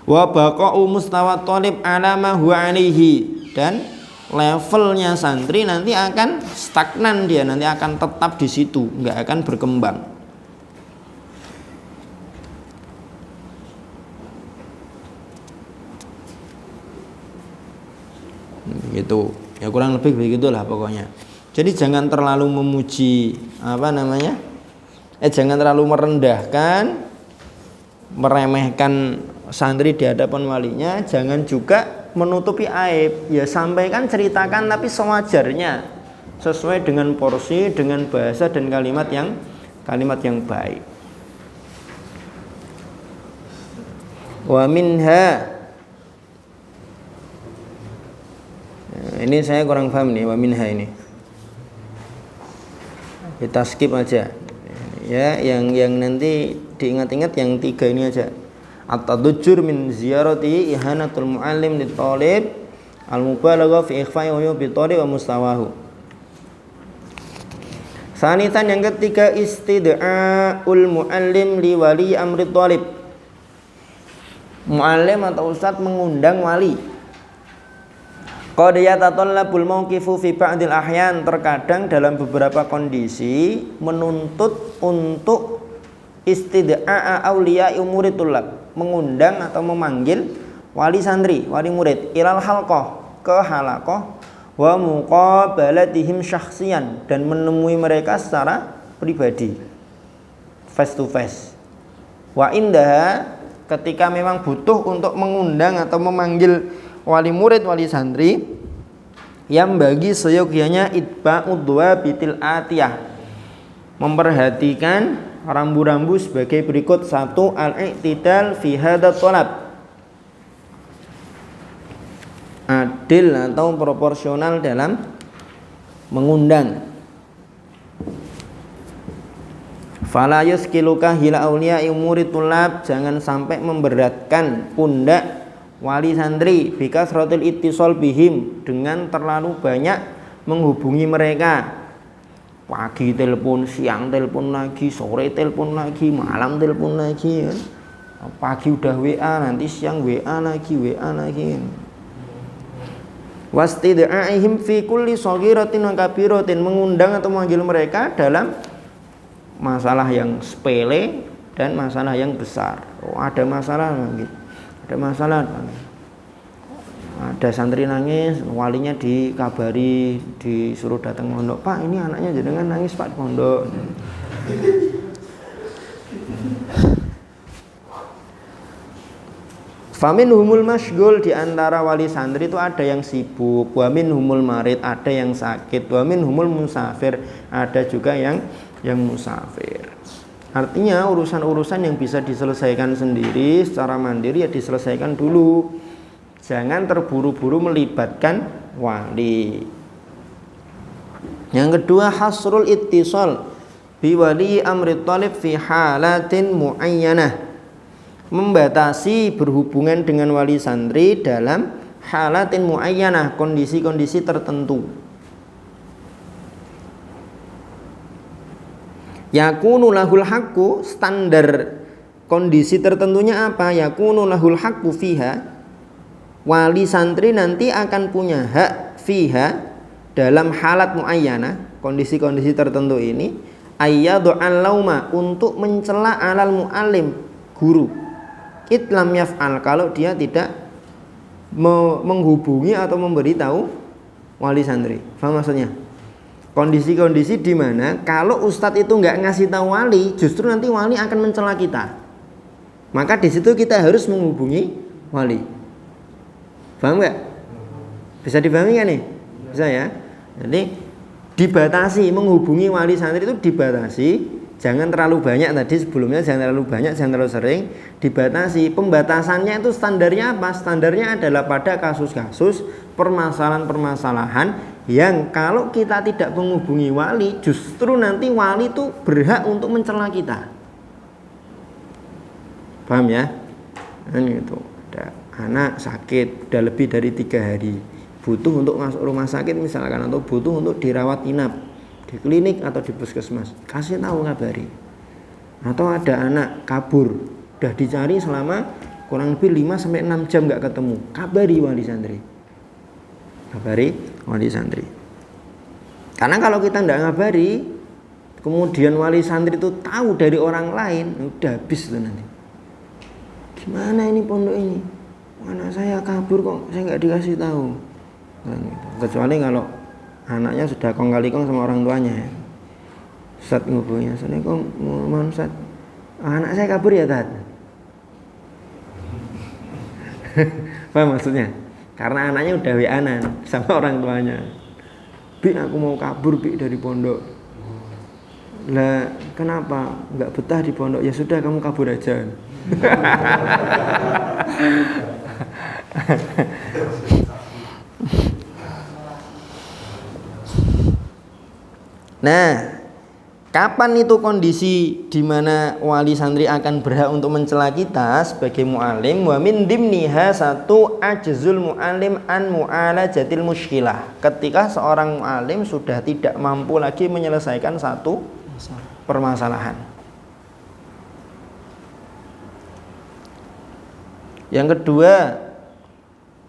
Wa baqa'u mustawa thalib ala ma huwa alaihi, dan levelnya santri nanti akan stagnan, dia nanti akan tetap di situ, enggak akan berkembang. Gitu ya, kurang lebih begitulah pokoknya. Jadi jangan terlalu memuji jangan terlalu merendahkan, meremehkan santri di hadapan walinya, jangan juga menutupi aib. Ya sampaikan, ceritakan, tapi sewajarnya, sesuai dengan porsi, dengan bahasa dan kalimat yang baik. Wa minha, ini saya kurang paham nih, wa minha ini kita skip aja ya, yang nanti diingat-ingat yang 3 ini aja. At-tadujjur min ziyarati ihanatul muallim lit talib, al-mubalagha fi ikhfa'i uyubi talib wa mustawahu. Sanitan, yang ketiga, istida'ul muallim li wali amri talib, muallim atau ustadz mengundang wali. Qad yatatallabul mauqifu fi ba'dil ahyan, terkadang dalam beberapa kondisi menuntut untuk istid'a auliya umuri tulab, mengundang atau memanggil wali santri, wali murid, ilal halqah, ke halaqah, wa muqabalatihim syakhsiyan, dan menemui mereka secara pribadi, face to face. Wa indaha, ketika memang butuh untuk mengundang atau memanggil wali murid, wali santri, yang bagi seyogianya itba'ud bitil atiyah, memperhatikan rambu-rambu sebagai berikut. 1. Al-i'tidal fi hadha thalab, adil atau proporsional dalam mengundang. Fala yuskiluka hila auliya umuri tulab, jangan sampai memberatkan pundak wali santri, bikasratil ittisal bihim, dengan terlalu banyak menghubungi mereka. Pagi telepon, siang telepon lagi, sore telepon lagi, malam telepon lagi kan? Pagi udah WA, nanti siang WA lagi. Wastida'ihim fi kulli shaghiratin wa kabiratin, mengundang atau memanggil mereka dalam masalah yang sepele dan masalah yang besar. Ada masalah gitu. Ada santri nangis, walinya dikabari, disuruh datang pondok. Pak, ini anaknya jenengan nangis Pak di pondok. Faminhumul masyghul, di antara wali santri itu ada yang sibuk, wa minhumul marid, ada yang sakit, wa minhumul musafir, ada juga yang musafir. Artinya urusan-urusan yang bisa diselesaikan sendiri secara mandiri ya diselesaikan dulu. Jangan terburu-buru melibatkan wali. Yang kedua, hasrul ittisal bi wali amri thalib fi halatin muayyanah. Membatasi berhubungan dengan wali santri dalam halatin muayyanah, kondisi-kondisi tertentu. Yakunu lahul haqqu, standar kondisi tertentunya apa? Yakunu lahul haqqu fiha, wali santri nanti akan punya hak fiha dalam halat muayyanah, kondisi-kondisi tertentu ini, ayyadu'al lauma, untuk mencela alal muallim, guru, itlam yaf'al, kalau dia tidak menghubungi atau memberitahu wali santri. Paham maksudnya? Kondisi-kondisi di mana kalau ustadz itu nggak ngasih tahu wali, justru nanti wali akan mencela kita. Maka di situ kita harus menghubungi wali. Paham nggak? Bisa dipahami kan nih? Bisa ya? Jadi dibatasi, menghubungi wali santri itu dibatasi. Jangan terlalu banyak, tadi sebelumnya jangan terlalu banyak, jangan terlalu sering. Dibatasi. Pembatasannya itu standarnya apa? Standarnya adalah pada kasus-kasus permasalahan-permasalahan yang kalau kita tidak menghubungi wali, justru nanti wali itu berhak untuk mencela kita. Paham ya? Nah, gitu. Ada anak sakit udah lebih dari 3 hari, butuh untuk masuk rumah sakit misalkan, atau butuh untuk dirawat inap di klinik atau di puskesmas, kasih tahu, ngabari. Atau ada anak kabur, udah dicari selama kurang lebih 5-6 jam nggak ketemu, kabari wali santri. Kabari wali santri. Karena kalau kita nggak ngabari, kemudian wali santri itu tahu dari orang lain, udah habis tuh nanti. Gimana ini pondok ini? Anak saya kabur kok saya nggak dikasih tahu. Nah, gitu. Kecuali kalau anaknya sudah kong kali kong sama orang tuanya ya. Ustaz ngubungnya, Assalamualaikum, mohon Ustaz, anak saya kabur ya Tat. Apa maksudnya? Karena anaknya udah WA-an sama orang tuanya. Bi, aku mau kabur Bi dari pondok. Lah kenapa? Nggak betah di pondok. Ya sudah, kamu kabur aja. Nah, kapan itu kondisi di mana wali santri akan berhak untuk mencela kita sebagai mu'alim? Wa min dimniha, satu, ajzul mu'alim an mu'alajatil muskilah. Ketika seorang mu'alim sudah tidak mampu lagi menyelesaikan satu permasalahan. Yang kedua,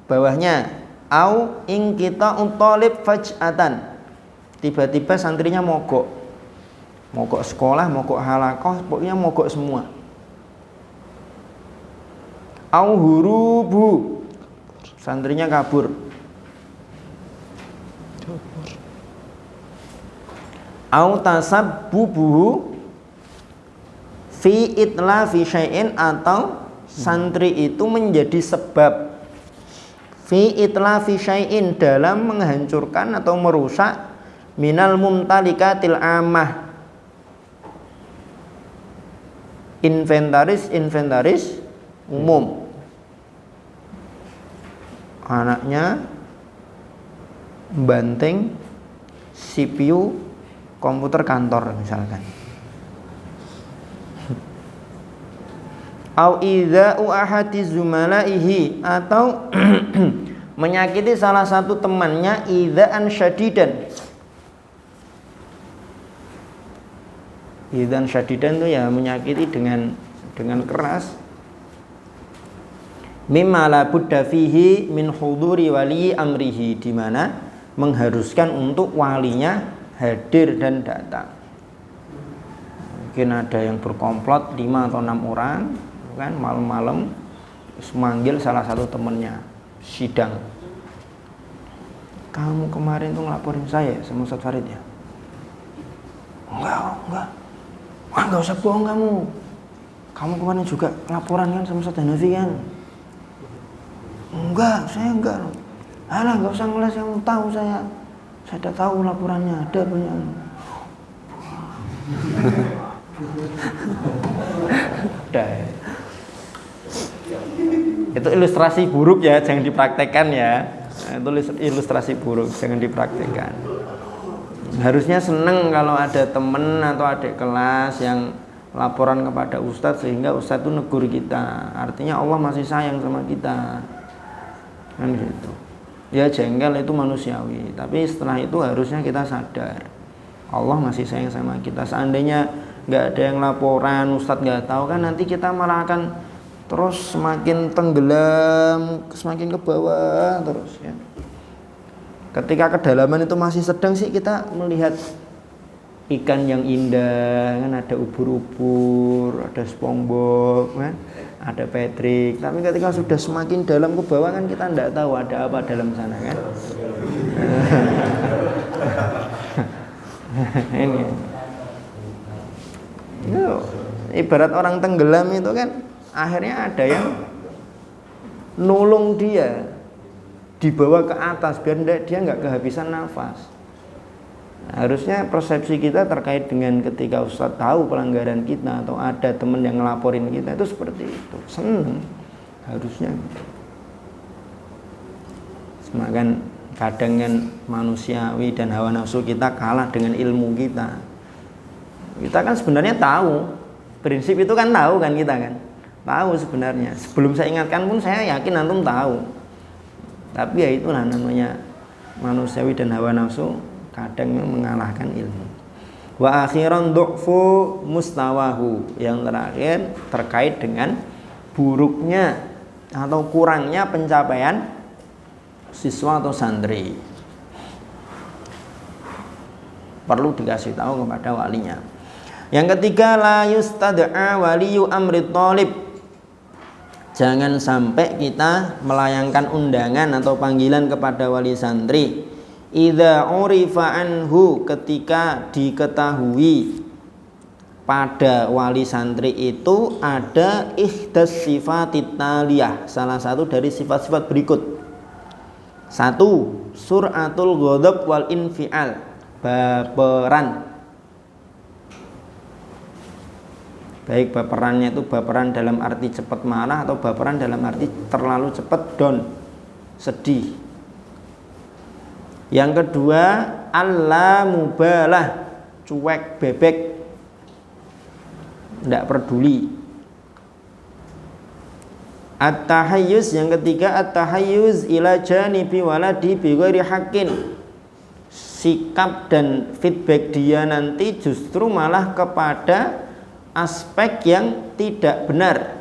bawahnya, au ing kita untolib faj'atan. Tiba-tiba santrinya mogok sekolah, mogok halakoh, pokoknya mogok semua. Au hurubu, santrinya kabur. Au tasabbubuhu fi itlafi syai'in, atau santri itu menjadi sebab fi itlafi syai'in, dalam menghancurkan atau merusak minal mumtalikatil amah, inventaris umum. Anaknya banting CPU komputer kantor misalkan. Au idza'u ahadi zumalaihi, atau menyakiti salah satu temannya idza'an syadidan. Idza'an syadidan itu ya menyakiti dengan keras. Mimma la budda fihi min huduri wali amrihi, di mana mengharuskan untuk walinya hadir dan datang. Mungkin ada yang berkomplot 5 atau 6 orang kan, malam-malam memanggil salah satu temannya sidang. Kamu kemarin tuh ngelaporin saya sama Ustaz Farid ya? Enggak. Wah, enggak usah bohong kamu. Kamu kemarin juga laporan kan sama Ustaz Hanafi kan? Enggak, saya enggak. Alah, enggak usah ngeles, kamu tahu saya sudah tahu laporannya ada banyak. Udah. Itu ilustrasi buruk ya, jangan dipraktekkan ya. Itu ilustrasi buruk, jangan dipraktekkan. Harusnya seneng kalau ada temen atau adik kelas yang laporan kepada ustadz sehingga ustadz itu negur kita. Artinya Allah masih sayang sama kita. Kan gitu. Ya jengkel itu manusiawi, tapi setelah itu harusnya kita sadar Allah masih sayang sama kita. Seandainya nggak ada yang laporan, ustadz nggak tahu, kan nanti kita malah akan terus semakin tenggelam, semakin ke bawah terus ya. Ketika kedalaman itu masih sedang sih kita melihat ikan yang indah, kan ada ubur-ubur, ada SpongeBob, kan? Ada Patrick. Tapi ketika sudah semakin dalam ke bawah kan kita tidak tahu ada apa dalam sana kan. Ini itu ibarat orang tenggelam itu kan, akhirnya ada yang nolong dia, dibawa ke atas biar dia nggak kehabisan nafas. Harusnya persepsi kita terkait dengan ketika ustadz tahu pelanggaran kita atau ada teman yang ngelaporin kita itu seperti itu, seneng harusnya. Semakin kadang kan manusiawi dan hawa nafsu kita kalah dengan ilmu kita. Kita kan sebenarnya tahu prinsip itu, kan tahu kan, kita kan tahu sebenarnya. Sebelum saya ingatkan pun saya yakin antum tahu. Tapi ya itulah namanya manusiawi dan hawa nafsu kadang mengalahkan ilmu. Wa akhiran du'fu mustawahu, yang terakhir terkait dengan buruknya atau kurangnya pencapaian siswa atau santri. Perlu dikasih tahu kepada walinya. Yang ketiga, la yustad'a waliyu amri thalib. Jangan sampai kita melayangkan undangan atau panggilan kepada wali santri. Idza urifa anhu, ketika diketahui pada wali santri itu ada ihdas sifatit taliyah, salah satu dari sifat-sifat berikut. 1. Suratul ghadab wal infial, baperan. Baik baperannya itu baperan dalam arti cepat marah atau baperan dalam arti terlalu cepat down, sedih. Yang kedua, alla mubalah, cuek bebek, tidak peduli. At-tahayyuz, yang ketiga at-tahayyuz ila janibi waladi bi ghairi haqqin. Sikap dan feedback dia nanti justru malah kepada aspek yang tidak benar.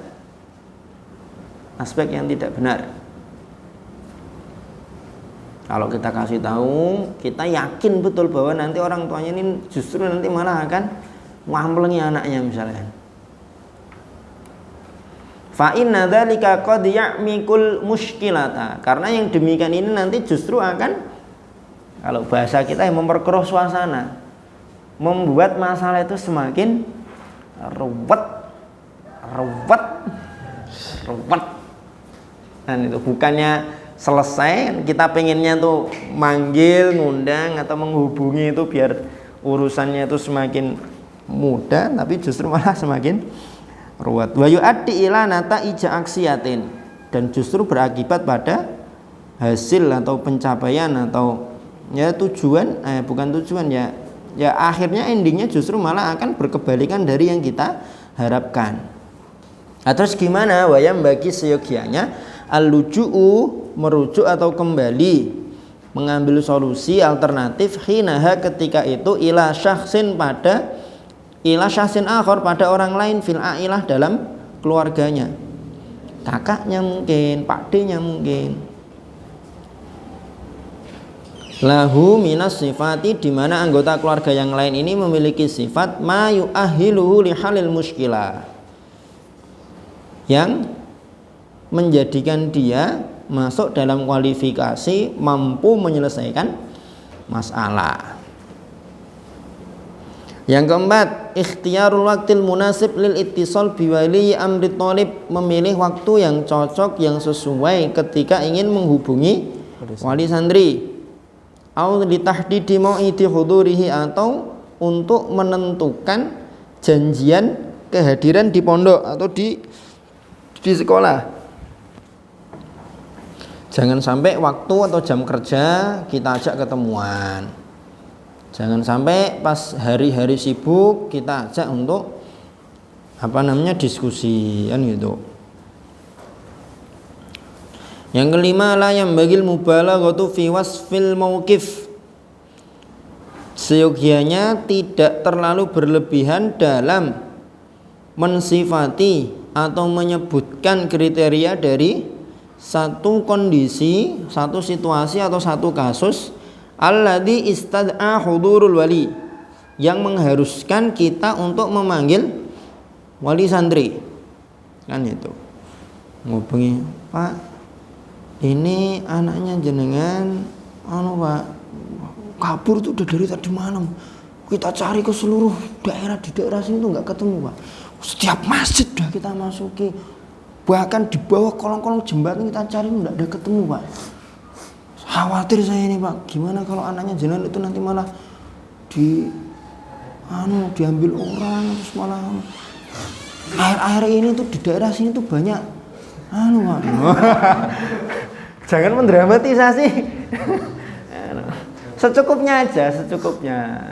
Aspek yang tidak benar. Kalau kita kasih tahu, kita yakin betul bahwa nanti orang tuanya ini justru nanti malah akan ngamblengi anaknya misalnya. Fa inna dzalika qad ya'mikul muskilata. Karena yang demikian ini nanti justru akan, kalau bahasa kita, yang memperkeruh suasana, membuat masalah itu semakin ruwet. Dan itu bukannya selesai, kita pengennya tuh manggil, ngundang atau menghubungi itu biar urusannya itu semakin mudah, tapi justru malah semakin ruwet. Wa yu'addi ila nata'ija aksiyatin, dan justru berakibat pada hasil atau pencapaian atau ya tujuan, bukan tujuan ya, akhirnya endingnya justru malah akan berkebalikan dari yang kita harapkan. Nah, terus gimana? Wayam bagi seyogianya al-luju'u, merujuk atau kembali, mengambil solusi alternatif, hinaha, ketika itu, ila syahsin, pada ila syahsin akhar, pada orang lain, fil ailah, dalam keluarganya, kakaknya mungkin, pakdenya mungkin, lahu minas sifati, di mana anggota keluarga yang lain ini memiliki sifat ma yu'ahhiluhu li halil muskilah, yang menjadikan dia masuk dalam kualifikasi mampu menyelesaikan masalah. Yang keempat, ikhtiyarul waqtil munasib lil ittisal biwali amri thalib, memilih waktu yang cocok yang sesuai ketika ingin menghubungi wali santri. Au li tahdidi mau'idi hudurihi, atau untuk menentukan janjian kehadiran di pondok atau di sekolah. Jangan sampai waktu atau jam kerja kita ajak ketemuan. Jangan sampai pas hari-hari sibuk kita ajak untuk diskusi kan gitu. Yang kelima, la yambagil mubalaghatu fi wasfil mauqif. Seyogianya tidak terlalu berlebihan dalam mensifati atau menyebutkan kriteria dari satu kondisi, satu situasi atau satu kasus alladzi istad'a hudurul wali, yang mengharuskan kita untuk memanggil wali santri. Kan itu. Ngubungi, Pak, ini anaknya jenengan Pak, kabur tuh udah dari tadi malam. Kita cari ke seluruh daerah, di daerah sini tuh enggak ketemu, Pak. Setiap masjid udah kita masuki. Bahkan di bawah kolong-kolong jembatan kita cari enggak ada ketemu, Pak. Khawatir saya ini, Pak, gimana kalau anaknya jenengan itu nanti malah diambil orang, terus malah air ini tuh di daerah sini tuh banyak Pak. Jangan mendramatisasi. Secukupnya aja, secukupnya.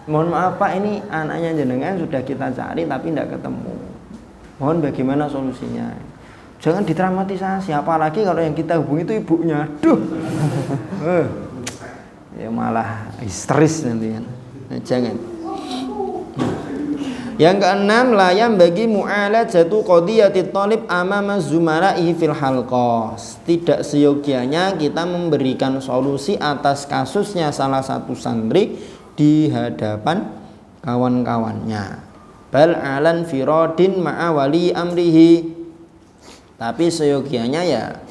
Mohon maaf, Pak, ini anaknya jenengan sudah kita cari tapi tidak ketemu. Mohon bagaimana solusinya? Jangan didramatisasi, apalagi kalau yang kita hubungi itu ibunya. Duh. Ya malah histeris nanti kan. Jangan. Yang keenam, layam bagi mu'alajatu qadiyati thalib amama zumara'i fil halqah. Tidak seyogianya kita memberikan solusi atas kasusnya salah satu santri di hadapan kawan-kawannya. Bal alan firadin ma'a wali amrihi. Tapi seyogianya ya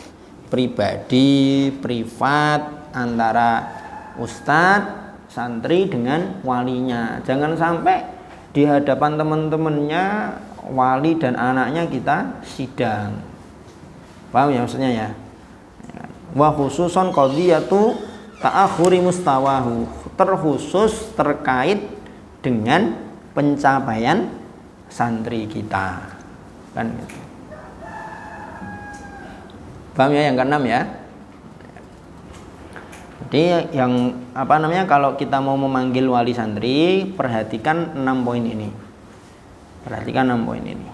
pribadi, privat, antara ustadz, santri dengan walinya. Jangan sampai di hadapan teman-temannya, wali dan anaknya kita sidang. Paham ya maksudnya ya? Wa khususon qadiyatu ta'akhuri mustawahu, terkhusus terkait dengan pencapaian santri kita. Kan gitu. Paham ya yang keenam ya? Jadi yang kalau kita mau memanggil wali santri, perhatikan 6 poin ini. Perhatikan 6 poin ini.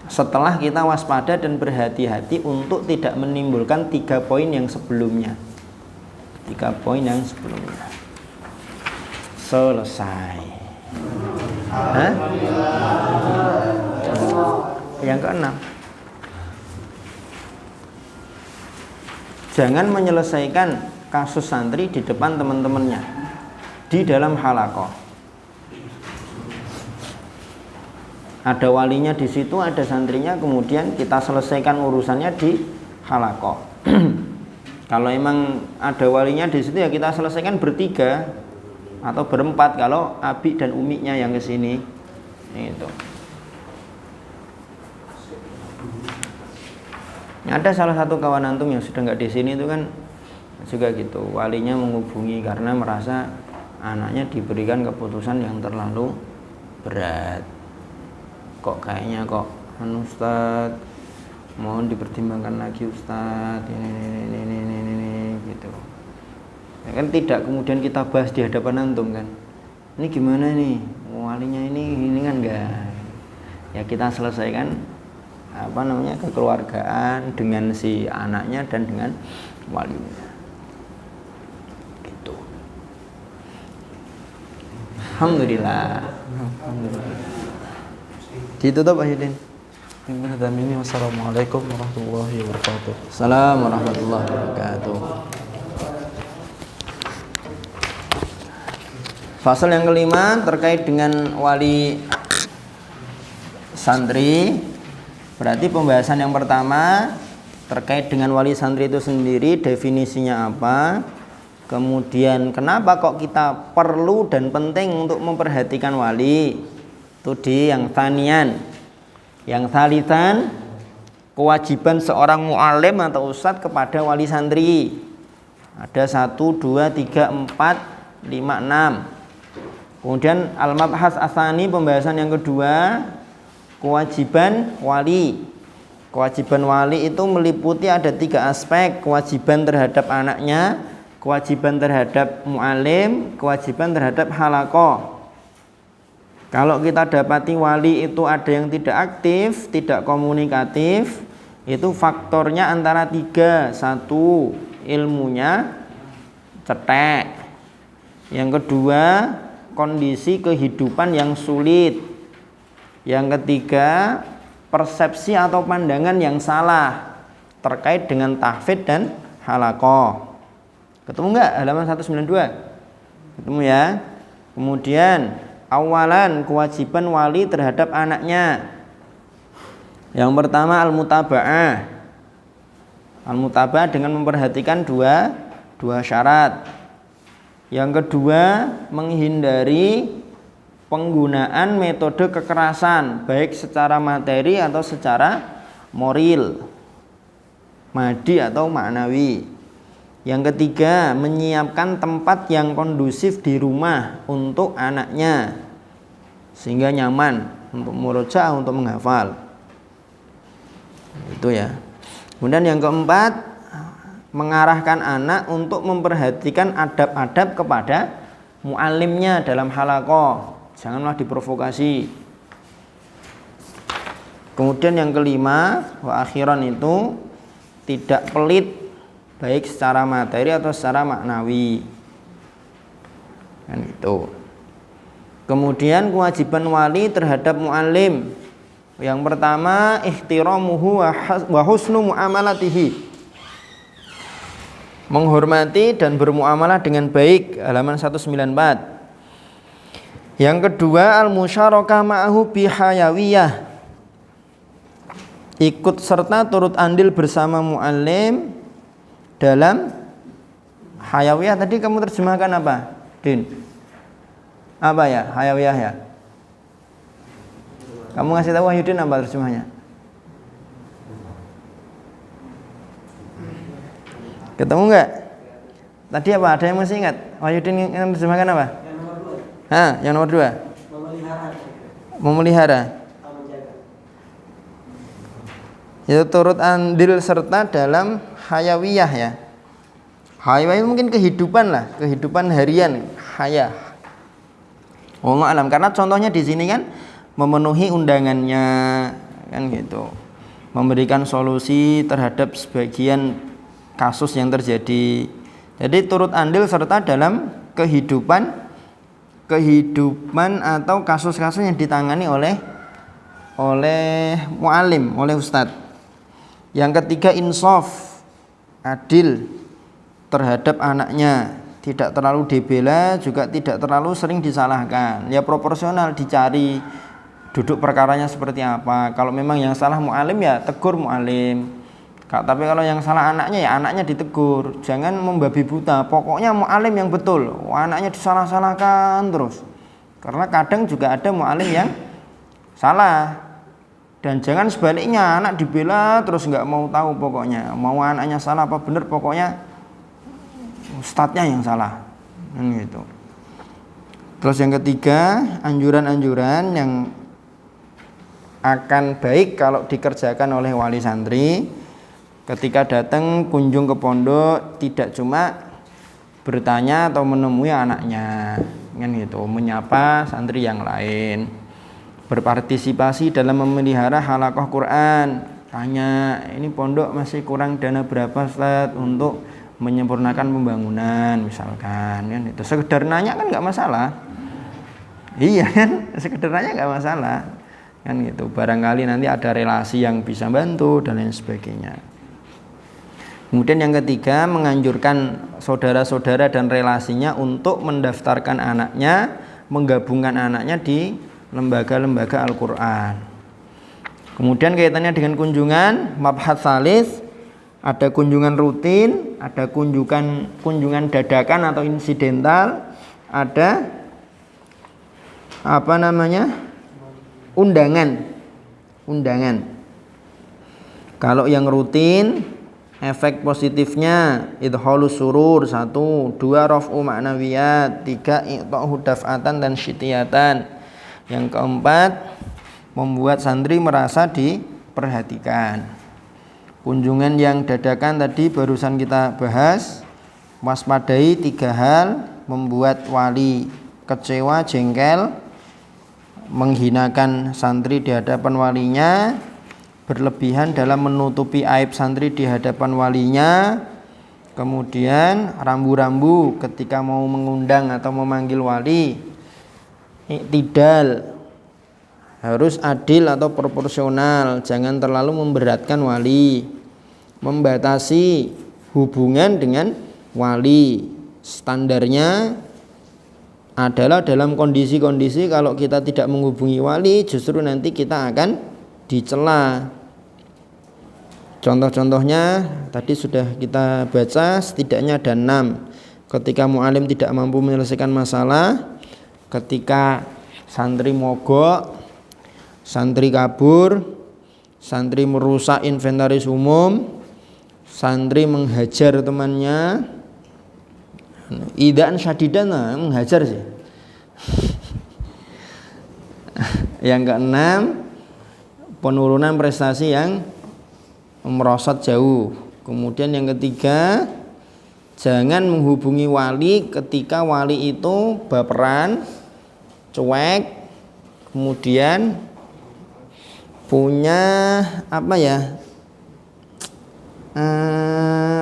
Setelah kita waspada dan berhati-hati untuk tidak menimbulkan 3 poin yang sebelumnya. 3 poin yang sebelumnya. Selesai. Hah? Yang keenam, jangan menyelesaikan kasus santri di depan teman-temannya di dalam halaqah. Ada walinya di situ, ada santrinya, kemudian kita selesaikan urusannya di halaqah. Kalau emang ada walinya di situ ya kita selesaikan bertiga atau berempat kalau abi dan umiknya yang kesini. Itu. Ada salah satu kawan antum yang sudah nggak di sini itu kan juga gitu, walinya menghubungi karena merasa anaknya diberikan keputusan yang terlalu berat. Kok kayaknya Ustaz, mohon dipertimbangkan lagi Ustaz, ini gitu. Ya kan tidak kemudian kita bahas di hadapan antum kan. Ini gimana nih? Walinya ini kan enggak. Ya kita selesaikan kekeluargaan dengan si anaknya dan dengan walinya. Gitu. Alhamdulillah. Ditutup Pak Yudin. Wassalamualaikum warahmatullahi wabarakatuh. Assalamualaikum warahmatullahi wabarakatuh. Fasal yang kelima terkait dengan wali santri. Berarti pembahasan yang pertama terkait dengan wali santri itu sendiri, definisinya apa, Kemudian kenapa kok kita perlu dan penting untuk memperhatikan wali? Itu di yang tanian. Yang salisan, kewajiban seorang mu'alim atau ustadz kepada wali santri. Ada 1, 2, 3, 4, 5, 6. Kemudian al-mabhas asani, pembahasan yang kedua, kewajiban wali. Kewajiban wali itu meliputi ada 3 aspek: kewajiban terhadap anaknya, kewajiban terhadap mu'alim, kewajiban terhadap halaqah. Kalau kita dapati wali itu ada yang tidak aktif, tidak komunikatif, itu faktornya antara 3. 1, ilmunya cetek. Yang kedua, kondisi kehidupan yang sulit. Yang ketiga, persepsi atau pandangan yang salah terkait dengan tahfidz dan halaqah. Ketemu nggak halaman 192? Ketemu ya. Kemudian awalan, kewajiban wali terhadap anaknya. Yang pertama al-mutaba'ah. Al-mutaba'ah dengan memperhatikan dua syarat. Yang kedua, menghindari penggunaan metode kekerasan, baik secara materi atau secara moral, madi atau maknawi. Yang ketiga, menyiapkan tempat yang kondusif di rumah untuk anaknya sehingga nyaman untuk murojaah, untuk menghafal. Itu ya. Kemudian yang keempat, mengarahkan anak untuk memperhatikan adab-adab kepada muallimnya dalam halaqah. Janganlah diprovokasi. Kemudian yang kelima, wa akhiran, itu tidak pelit baik secara materi atau secara maknawi. Kan itu. Kemudian kewajiban wali terhadap muallim. Yang pertama, ihtiramuhu wa husnu muamalatihi. Menghormati dan bermuamalah dengan baik, halaman 194. Yang kedua, al-musyarakah ma'ahu bihayawiyah. Ikut serta turut andil bersama muallim dalam hayawiyah. Tadi kamu terjemahkan apa, Din? Apa ya hayawiyah ya? Kamu ngasih tahu Wahyudin apa terjemahnya? Ketemu nggak? Tadi apa? Ada yang masih ingat? Wahyudin yang terjemahkan apa? Yang nomor 2. Hah, yang nomor 2? Memelihara. Itu turut andil serta dalam hayawiyah ya. Hayawiyah itu mungkin kehidupan lah, kehidupan harian, haya. Allah alam, karena contohnya di sini kan memenuhi undangannya, kan gitu. Memberikan solusi terhadap sebagian kasus yang terjadi. Jadi turut andil serta dalam kehidupan atau kasus-kasus yang ditangani oleh muallim, oleh ustadz. Yang ketiga, insaf, adil terhadap anaknya, tidak terlalu dibela, juga tidak terlalu sering disalahkan. Ya proporsional, dicari duduk perkaranya seperti apa. Kalau memang yang salah muallim ya tegur muallim. Tapi kalau yang salah anaknya ya anaknya ditegur. Jangan membabi buta. Pokoknya muallim yang betul. Anaknya disalah-salahkan terus. Karena kadang juga ada muallim yang salah. Dan jangan sebaliknya, anak dibela terus nggak mau tahu pokoknya. Mau anaknya salah apa benar, pokoknya ustadznya yang salah. Gitu. Terus yang ketiga, anjuran-anjuran yang akan baik kalau dikerjakan oleh wali santri ketika datang kunjung ke pondok, tidak cuma bertanya atau menemui anaknya, kan gitu, menyapa santri yang lain, berpartisipasi dalam memelihara halaqah Quran. Tanya, ini pondok masih kurang dana berapa Ustaz untuk menyempurnakan pembangunan misalkan, kan itu. Sekedar nanya kan nggak masalah. Iya kan, sekedar nanya nggak masalah, kan gitu. Barangkali nanti ada relasi yang bisa bantu dan lain sebagainya. Kemudian yang ketiga, menganjurkan saudara-saudara dan relasinya untuk mendaftarkan anaknya, menggabungkan anaknya di lembaga-lembaga Al-Quran. Kemudian kaitannya dengan kunjungan, mabhat salis, ada kunjungan rutin, ada kunjungan dadakan atau insidental, ada undangan. Kalau yang rutin, efek positifnya idholus surur 1, 2 raf'u ma'nawiyat, 3 i'ta'u daf'atan dan syitiyatan. Yang keempat, membuat santri merasa diperhatikan. Kunjungan yang dadakan tadi barusan kita bahas, waspadai 3 hal, membuat wali kecewa, jengkel, menghinakan santri di hadapan walinya, berlebihan dalam menutupi aib santri di hadapan walinya, kemudian rambu-rambu ketika mau mengundang atau memanggil wali, iktidal, harus adil atau proporsional, jangan terlalu memberatkan wali, membatasi hubungan dengan wali, standarnya adalah dalam kondisi-kondisi kalau kita tidak menghubungi wali justru nanti kita akan dicela. Contoh-contohnya tadi sudah kita baca, setidaknya ada 6. Ketika mu'alim tidak mampu menyelesaikan masalah, ketika santri mogok, santri kabur, santri merusak inventaris umum, santri menghajar temannya, idaan syadidan, menghajar sih. Yang keenam, penurunan prestasi yang merosot jauh. Kemudian yang ketiga, jangan menghubungi wali ketika wali itu baperan, cuek, kemudian punya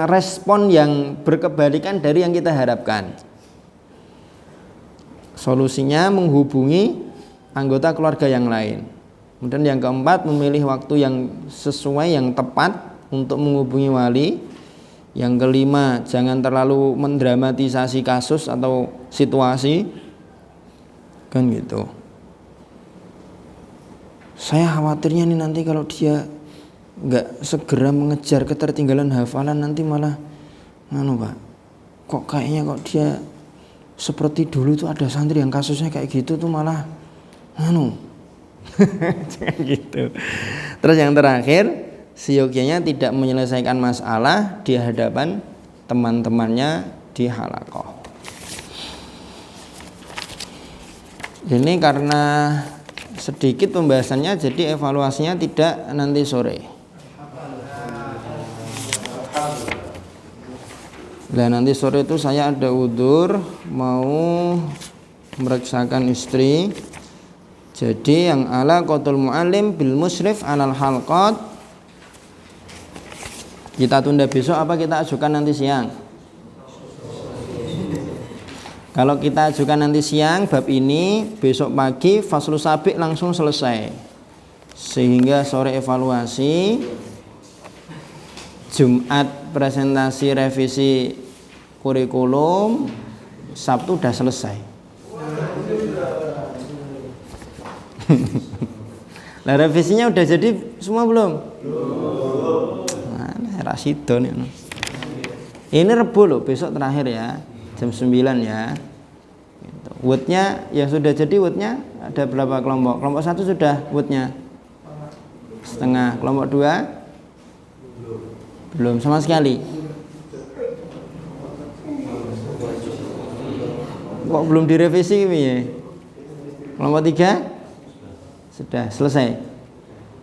respon yang berkebalikan dari yang kita harapkan. Solusinya menghubungi anggota keluarga yang lain. Kemudian yang keempat, memilih waktu yang sesuai, yang tepat untuk menghubungi wali. Yang kelima, jangan terlalu mendramatisasi kasus atau situasi, kan gitu. Saya khawatirnya nih nanti kalau dia nggak segera mengejar ketertinggalan hafalan, nanti malah Pak, kok kayaknya kok dia seperti dulu tuh ada santri yang kasusnya kayak gitu tuh malah jangan gitu. Terus yang terakhir, seyogyanya tidak menyelesaikan masalah di hadapan teman-temannya di halaqah. Ini karena sedikit pembahasannya, jadi evaluasinya tidak nanti sore. Nah, nanti sore itu saya ada udzur, mau memeriksakan istri. Jadi yang ala qatul muallim bil musyrif alal halqat kita tunda besok apa kita ajukan nanti siang? Kalau kita ajukan nanti siang bab ini, besok pagi faslu sabiq langsung selesai. Sehingga sore evaluasi, Jumat presentasi revisi kurikulum, Sabtu udah selesai. Lah revisinya udah jadi semua belum? Nah, Rasidon ini. Ini Rebu loh, besok terakhir ya, jam 9 ya. Gitu. Woodnya yang sudah jadi woodnya ada berapa kelompok? Kelompok 1 sudah woodnya setengah, kelompok 2 belum sama sekali. Kok belum direvisi ya? Kelompok 3 sudah selesai.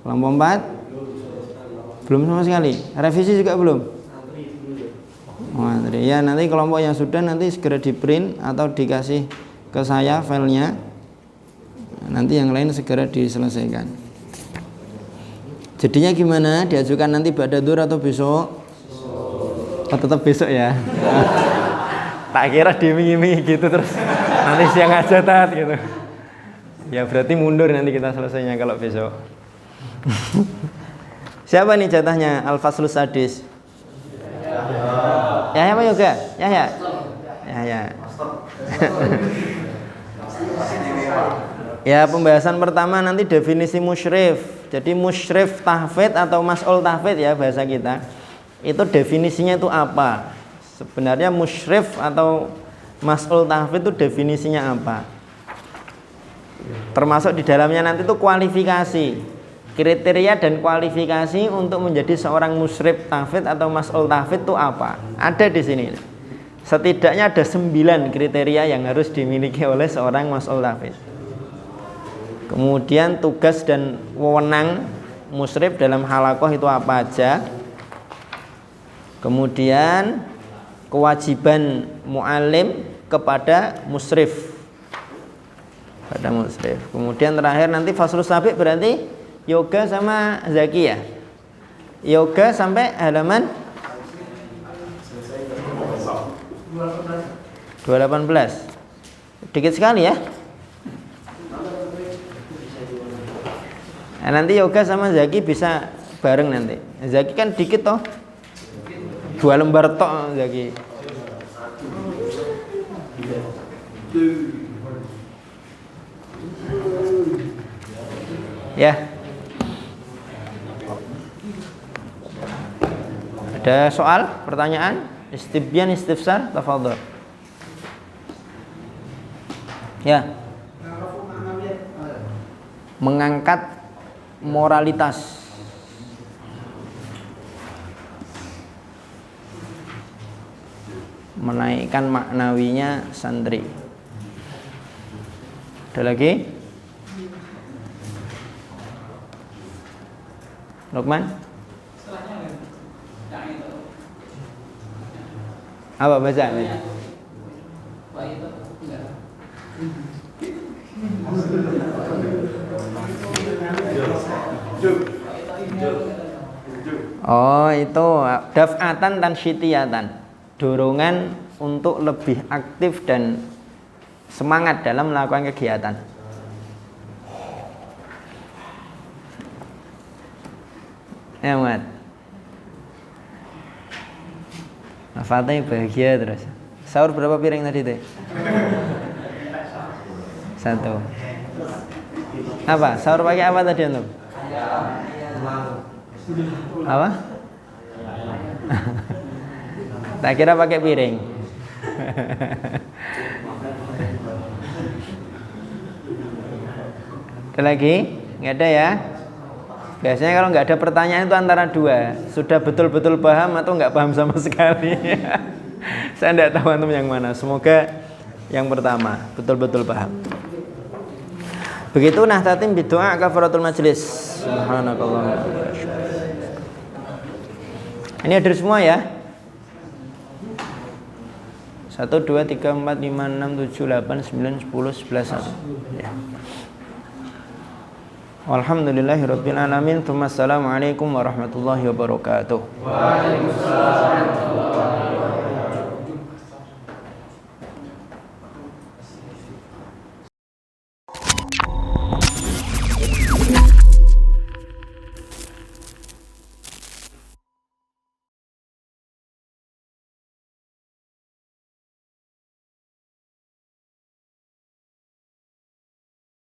Kelompok 4 belum sama sekali. Revisi juga belum. Antri. Ya nanti kelompok yang sudah nanti segera di print atau dikasih ke saya filenya. Nanti yang lain segera diselesaikan. Jadinya gimana? Diajukan nanti ba'da dzhur atau besok? Oh, tetap besok ya. Tak kira diiming-imingi gitu terus nanti siang aja tat gitu. Ya berarti mundur nanti kita selesainya kalau besok. Siapa nih jatahnya Al-Faslus Sadis? Yahya apa yoga? Yahya. Ya pembahasan pertama nanti definisi musyrif. Jadi musyrif tahfidz atau mas'ul tahfidz ya bahasa kita. Itu definisinya itu apa? Sebenarnya musyrif atau mas'ul tahfidz itu definisinya apa? Termasuk di dalamnya nanti itu kualifikasi, kriteria dan kualifikasi untuk menjadi seorang musyrif tahfidz atau mas'ul tahfidz itu apa? Ada di sini. Setidaknya ada 9 kriteria yang harus dimiliki oleh seorang mas'ul tahfidz. Kemudian tugas dan wewenang musyrif dalam halaqah itu apa aja? Kemudian kewajiban mu'alim kepada musyrif. Pada musyrif. Kemudian terakhir nanti faslus sabiq berarti yoga sama zaki ya. Yoga sampai halaman 218. Dikit sekali ya. Nah, nanti yoga sama zaki bisa bareng nanti. Zaki kan dikit toh. 2 lembar tok zaki. Ya. Ada soal, pertanyaan, istibyan, istifsar, tafadhol. Ya. Mengangkat moralitas. Menaikkan maknawinya santri. Ada lagi? Lukman? Apa baca? Oh, itu daf'atan dan syitiyatan. Dorongan untuk lebih aktif dan semangat dalam melakukan kegiatan. Ya, Mat. Fatih bahagia terus. Sahur berapa piring tadi teh? 1. Apa? Sahur pakai apa tadi antum? Apa? Tak kira pakai piring. Ada lagi? Nggak ada ya? Biasanya kalau nggak ada pertanyaan itu antara 2, sudah betul-betul paham atau nggak paham sama sekali. Saya nggak tahu antum yang mana. Semoga yang pertama betul-betul paham. Begitu nahtatim bidu'a kafaratul majlis. Subhanakallah. Ini hadir semua ya. 1, 2, 3, 4, 5, 6, 7, 8, 9, 10, 11 ya. Alhamdulillahirabbil alamin. Assalamualaikum warahmatullahi wabarakatuh. Waalaikumsalam warahmatullahi wabarakatuh.